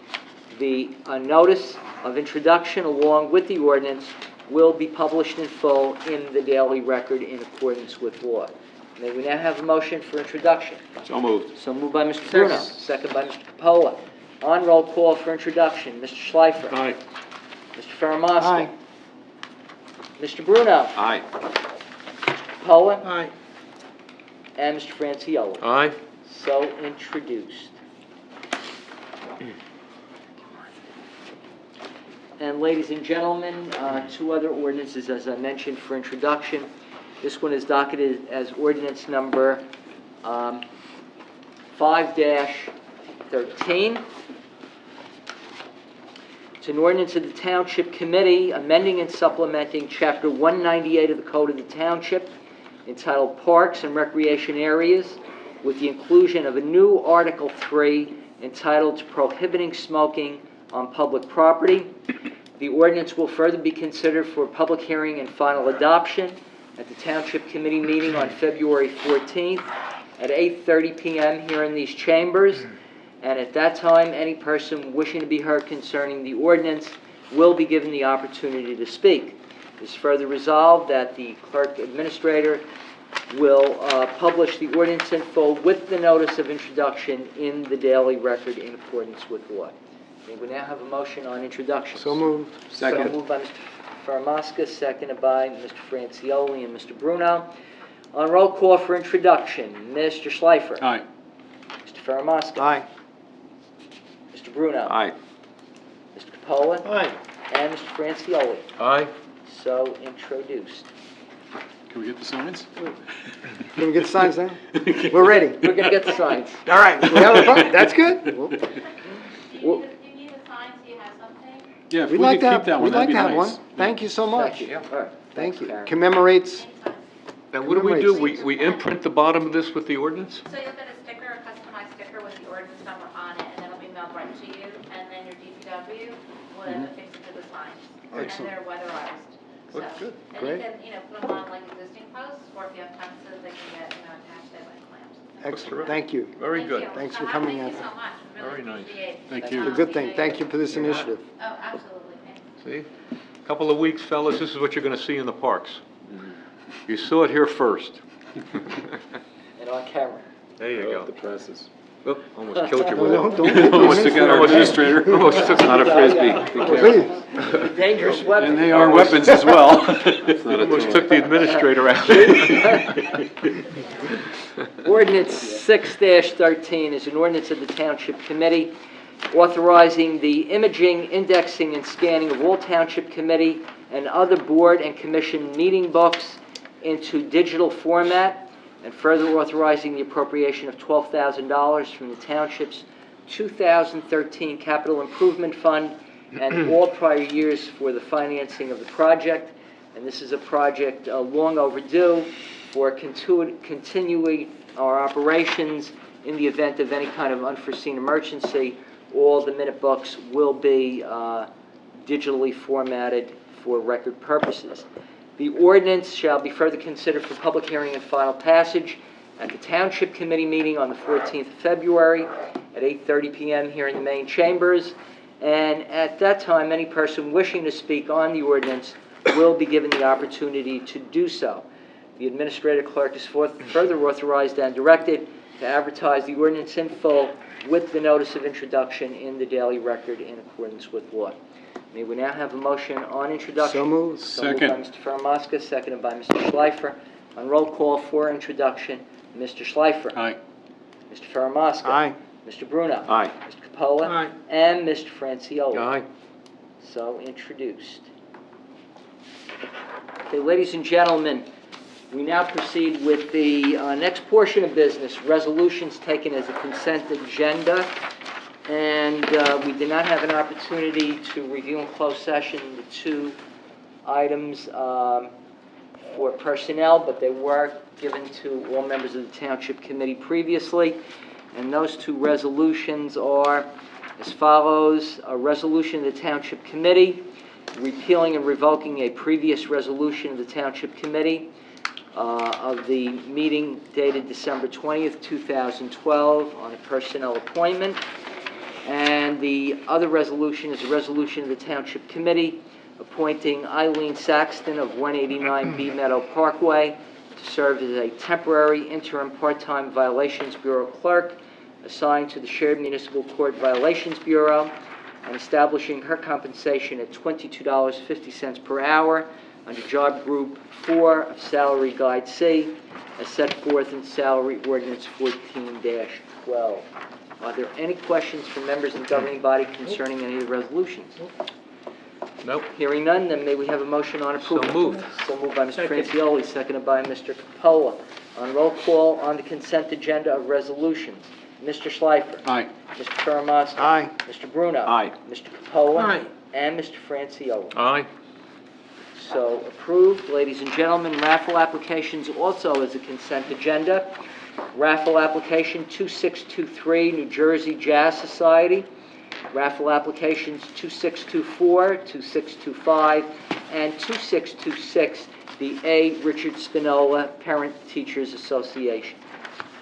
The notice of introduction along with the ordinance will be published in full in the Daily Record in accordance with law. May we now have a motion for introduction? So moved. So moved by Mr. Bruno, second by Mr. Capola. On roll call for introduction, Mr. Schleifer. Aye. Mr. Faramaska. Aye. Mr. Bruno. Aye. Capola. Aye. And Mr. Franciulli. Aye. So introduced. And ladies and gentlemen, two other ordinances, as I mentioned, for introduction. This one is docketed as ordinance number 5-13. It's an ordinance of the Township Committee amending and supplementing Chapter 198 of the Code of the Township entitled Parks and Recreation Areas with the inclusion of a new Article 3 entitled Prohibiting Smoking on Public Property. The ordinance will further be considered for public hearing and final adoption at the Township Committee meeting on February 14th at 8:30 p.m. here in these chambers. And at that time, any person wishing to be heard concerning the ordinance will be given the opportunity to speak. It is further resolved that the clerk administrator will publish the ordinance in full with the notice of introduction in the Daily Record in accordance with law. May we now have a motion on introduction? So moved. Second. So moved by Mr. Faramaska, seconded by Mr. Franciulli and Mr. Bruno. On roll call for introduction, Mr. Schleifer. Aye. Mr. Faramaska. Aye. Mr. Bruno. Aye. Mr. Capola. Aye. And Mr. Franciulli. Aye. So introduced. Can we get the signs? Can we get the signs now? We're ready. We're going to get the signs. All right, we have a, that's good. Well, Do you need the signs? Do you have something? Yeah, if We'd we like could to keep have, that one, we'd like that'd to be have nice. one. Thank you so much. Thank you. All right. Thank you. Karen. Commemorates, Now, what do? We imprint the bottom of this with the ordinance? So you'll get a sticker, a customized sticker with the ordinance number on it, and then it'll be mailed right to you, and then your DPW will affix it to the signs. Excellent. And they're weatherized. So, Looks good. and Great. you can, put them on like existing posts, or if you have tungsten, they can get, attached to like clamps. excellent, thank you. Very Thank good. you. Thanks So for coming Thank out. you so much. Really Very nice. appreciate Thank the you. It's a good thing, thank you for this initiative. Oh, absolutely. Thank you. See? Couple of weeks, fellas, this is what you're going to see in the parks. You saw it here first. And on camera. There you The go. presses. Oop, almost killed you No, with no, it. don't. Almost took out our administrator. Almost took Not a frisbee. Be careful. Please. Dangerous weapon. And they are weapons as well. It's not a Almost toy. took the administrator out. Ordinance 6-13 is an ordinance of the Township Committee authorizing the imaging, indexing, and scanning of all Township Committee and other board and commission meeting books into digital format, and further authorizing the appropriation of $12,000 from the Township's 2013 Capital Improvement Fund and all prior years for the financing of the project. And this is a project long overdue for continuing our operations in the event of any kind of unforeseen emergency. All the minute books will be digitally formatted for record purposes. The ordinance shall be further considered for public hearing and final passage at the Township Committee meeting on the 14th of February at 8:30 p.m. here in the main chambers. And at that time, any person wishing to speak on the ordinance will be given the opportunity to do so. The administrator clerk is further authorized and directed to advertise the ordinance in full with the notice of introduction in the Daily Record in accordance with law. May we now have a motion on introduction? So moved. So moved by Mr. Faramaska, seconded by Mr. Schleifer. On roll call for introduction, Mr. Schleifer. Aye. Mr. Faramaska. Aye. Mr. Bruno. Aye. Mr. Capola. Aye. And Mr. Franciulli. Aye. So introduced. Okay, ladies and gentlemen, we now proceed with the next portion of business, resolutions taken as a consent agenda. And we did not have an opportunity to review in closed session the two items for personnel, but they were given to all members of the Township Committee previously. And those two resolutions are as follows: a resolution of the Township Committee repealing and revoking a previous resolution of the Township Committee of the meeting dated December 20th, 2012 on a personnel appointment. And the other resolution is a resolution of the Township Committee appointing Eileen Saxton of 189B Meadow Parkway to serve as a temporary interim part-time Violations Bureau clerk assigned to the Shared Municipal Court Violations Bureau, and establishing her compensation at $22.50 per hour under Job Group 4 of Salary Guide C, as set forth in Salary Ordinance 14-12. Are there any questions from members of the governing body concerning any of the resolutions? Nope. Hearing none, then may we have a motion on approval? So moved. So moved by Mr. Francioli, seconded by Mr. Capola. On roll call on the consent agenda of resolutions, Mr. Schleifer. Aye. Mr. Karamazov. Aye. Mr. Bruno. Aye. Mr. Capola. Aye. And Mr. Francioli. Aye. So approved. Ladies and gentlemen, raffle applications also is a consent agenda. Raffle application 2623, New Jersey Jazz Society. Raffle applications 2624, 2625, and 2626, the A. Richard Spinola Parent Teachers Association.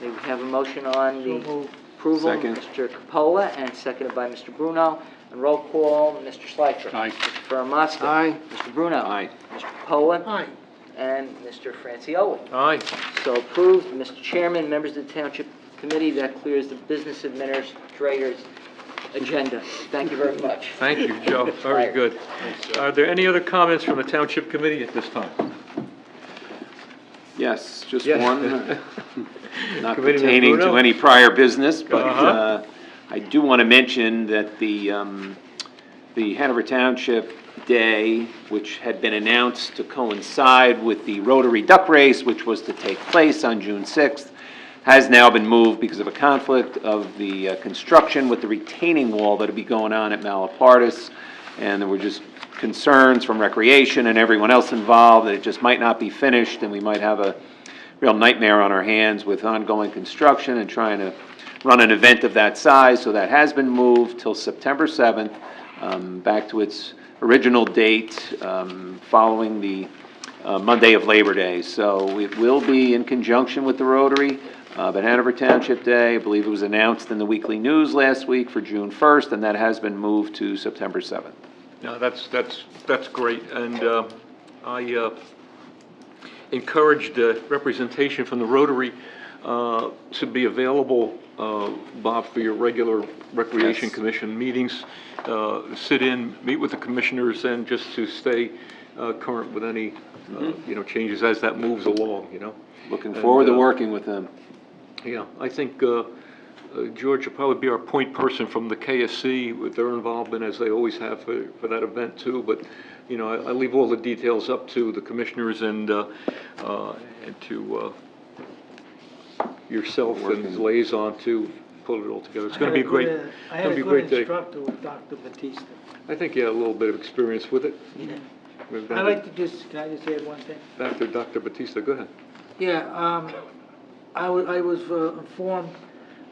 May we have a motion on the approval? Second. Mr. Capola, and seconded by Mr. Bruno. And roll call, Mr. Schleifer. Aye. Mr. Karamazov. Aye. Mr. Bruno. Aye. Mr. Capola. Aye. And Mr. Francioli. Aye. So approved. Mr. Chairman, members of the Township Committee, that clears the Business Administrator's agenda. Thank you very much. Thank you, Joe. Very good. Are there any other comments from the Township Committee at this time? Yes, just Yes. one, not Committeeman pertaining Bruno? to any prior business, but Uh-huh. I do want to mention that the Hanover Township Day, which had been announced to coincide with the Rotary Duck Race, which was to take place on June 6th, has now been moved because of a conflict of the construction with the retaining wall that would be going on at Malapartis, and there were just concerns from Recreation and everyone else involved that it just might not be finished, and we might have a real nightmare on our hands with ongoing construction and trying to run an event of that size. So that has been moved till September 7th, back to its original date, following the Monday of Labor Day. So it will be in conjunction with the Rotary, but Hanover Township Day, I believe it was announced in the Weekly News last week for June 1st, and that has been moved to September 7th. No, that's great, and I encouraged representation from the Rotary to be available, Bob, for your regular Recreation Yes. Commission meetings. Sit in, meet with the commissioners, and just to stay current with any changes as that moves along. Looking forward to And, working with them. Yeah, I think George will probably be our point person from the KSC with their involvement, as they always have for that event too. But I leave all the details up to the commissioners and to yourself and his liaison to pull it all together. It's going to be great. I had a good instructor with Dr. Batista. I think you had a little bit of experience with it. Yeah. With I'd like to can I just add one thing? Dr. Batista, go ahead. Yeah, I was informed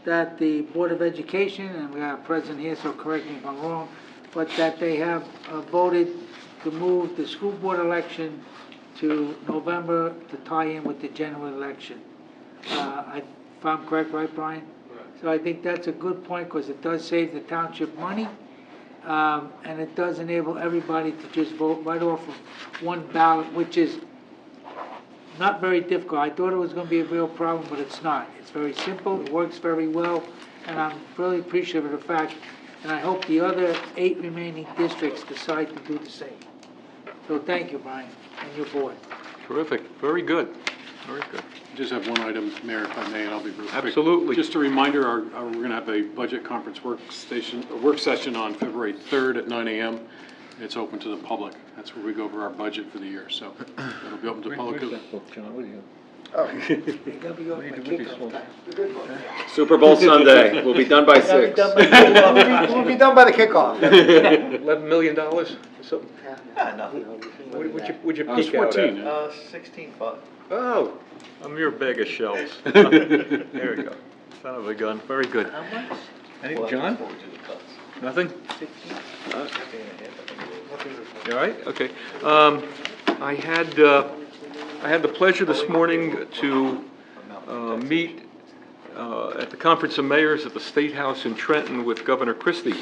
that the Board of Education, and we have a president here, so correct me if I'm wrong, but that they have voted to move the school board election to November to tie in with the general election. If I'm correct, right, Brian? Correct. So I think that's a good point, because it does save the township money, and it does enable everybody to just vote right off of one ballot, which is not very difficult. I thought it was going to be a real problem, but it's not. It's very simple, it works very well, and I'm really appreciative of the fact, and I hope the other 8 remaining districts decide to do the same. So thank you, Brian, and your board. Terrific. Very good. Very good. Just have one item, Mayor, if I may, and I'll be real quick. Absolutely. Just a reminder, we're going to have a budget conference work session on February 3rd at 9 a.m. It's open to the public. That's where we go over our budget for the year, so it'll be open to public. John? What do you Super Bowl Sunday, we'll be done by 6. We'll be done by the kickoff. $11 million or something? Yeah, nothing. Would you I was peek out 14. at? 16 bucks. Oh, a mere bag of shells. There we go. Son of a gun. Very good. How much? Anything, John? Nothing? You all right? Okay. I had the pleasure this morning to meet at the Conference of Mayors at the State House in Trenton with Governor Christie.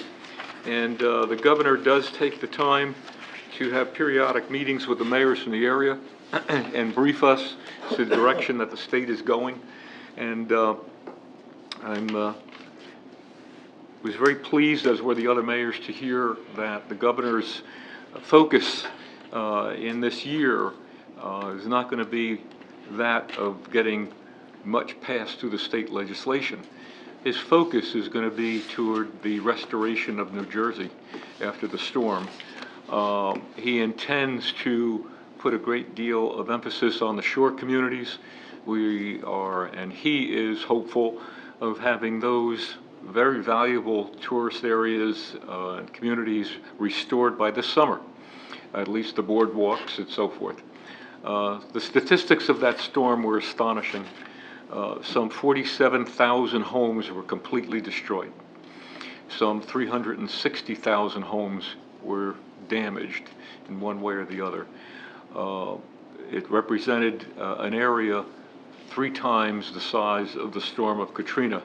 And the governor does take the time to have periodic meetings with the mayors from the area and brief us to the direction that the state is going. And was very pleased, as were the other mayors, to hear that the governor's focus in this year is not going to be that of getting much passed through the state legislation. His focus is going to be toward the restoration of New Jersey after the storm. He intends to put a great deal of emphasis on the shore communities. We are, and he is hopeful of having those very valuable tourist areas and communities restored by this summer, at least the boardwalks and so forth. The statistics of that storm were astonishing. Some 47,000 homes were completely destroyed. Some 360,000 homes were damaged in one way or the other. It represented an area 3 times the size of the storm of Katrina.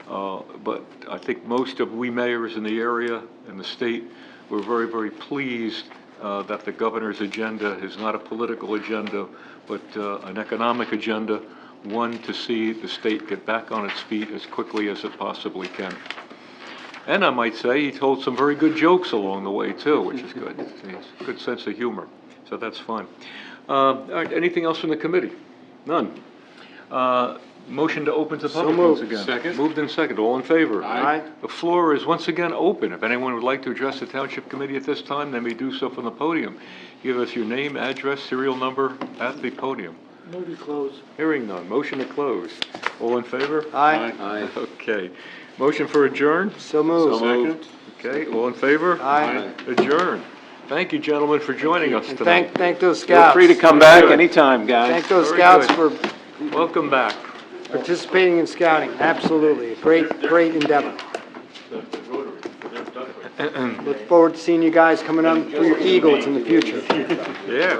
But I think most of we mayors in the area and the state were very, very pleased that the governor's agenda is not a political agenda, but an economic agenda, one to see the state get back on its feet as quickly as it possibly can. And I might say he told some very good jokes along the way too, which is good. He has a good sense of humor, so that's fine. All right, anything else from the committee? None. Motion to open to public once again. Second. Moved and second. All in favor? Aye. The floor is once again open. If anyone would like to address the Township Committee at this time, they may do so from the podium. Give us your name, address, serial number at the podium. Move to close. Hearing none. Motion to close. All in favor? Aye. Aye. Okay. Motion for adjourn? So moved. Second. Okay. All in favor? Aye. Adjourn. Thank you, gentlemen, for joining us And tonight. thank those Feel scouts. free to come back anytime, guys. Thank those Very scouts good. for Welcome back. participating in scouting. Absolutely. A great endeavor. Look forward to seeing you guys coming on for your Eagles in the future. Yeah.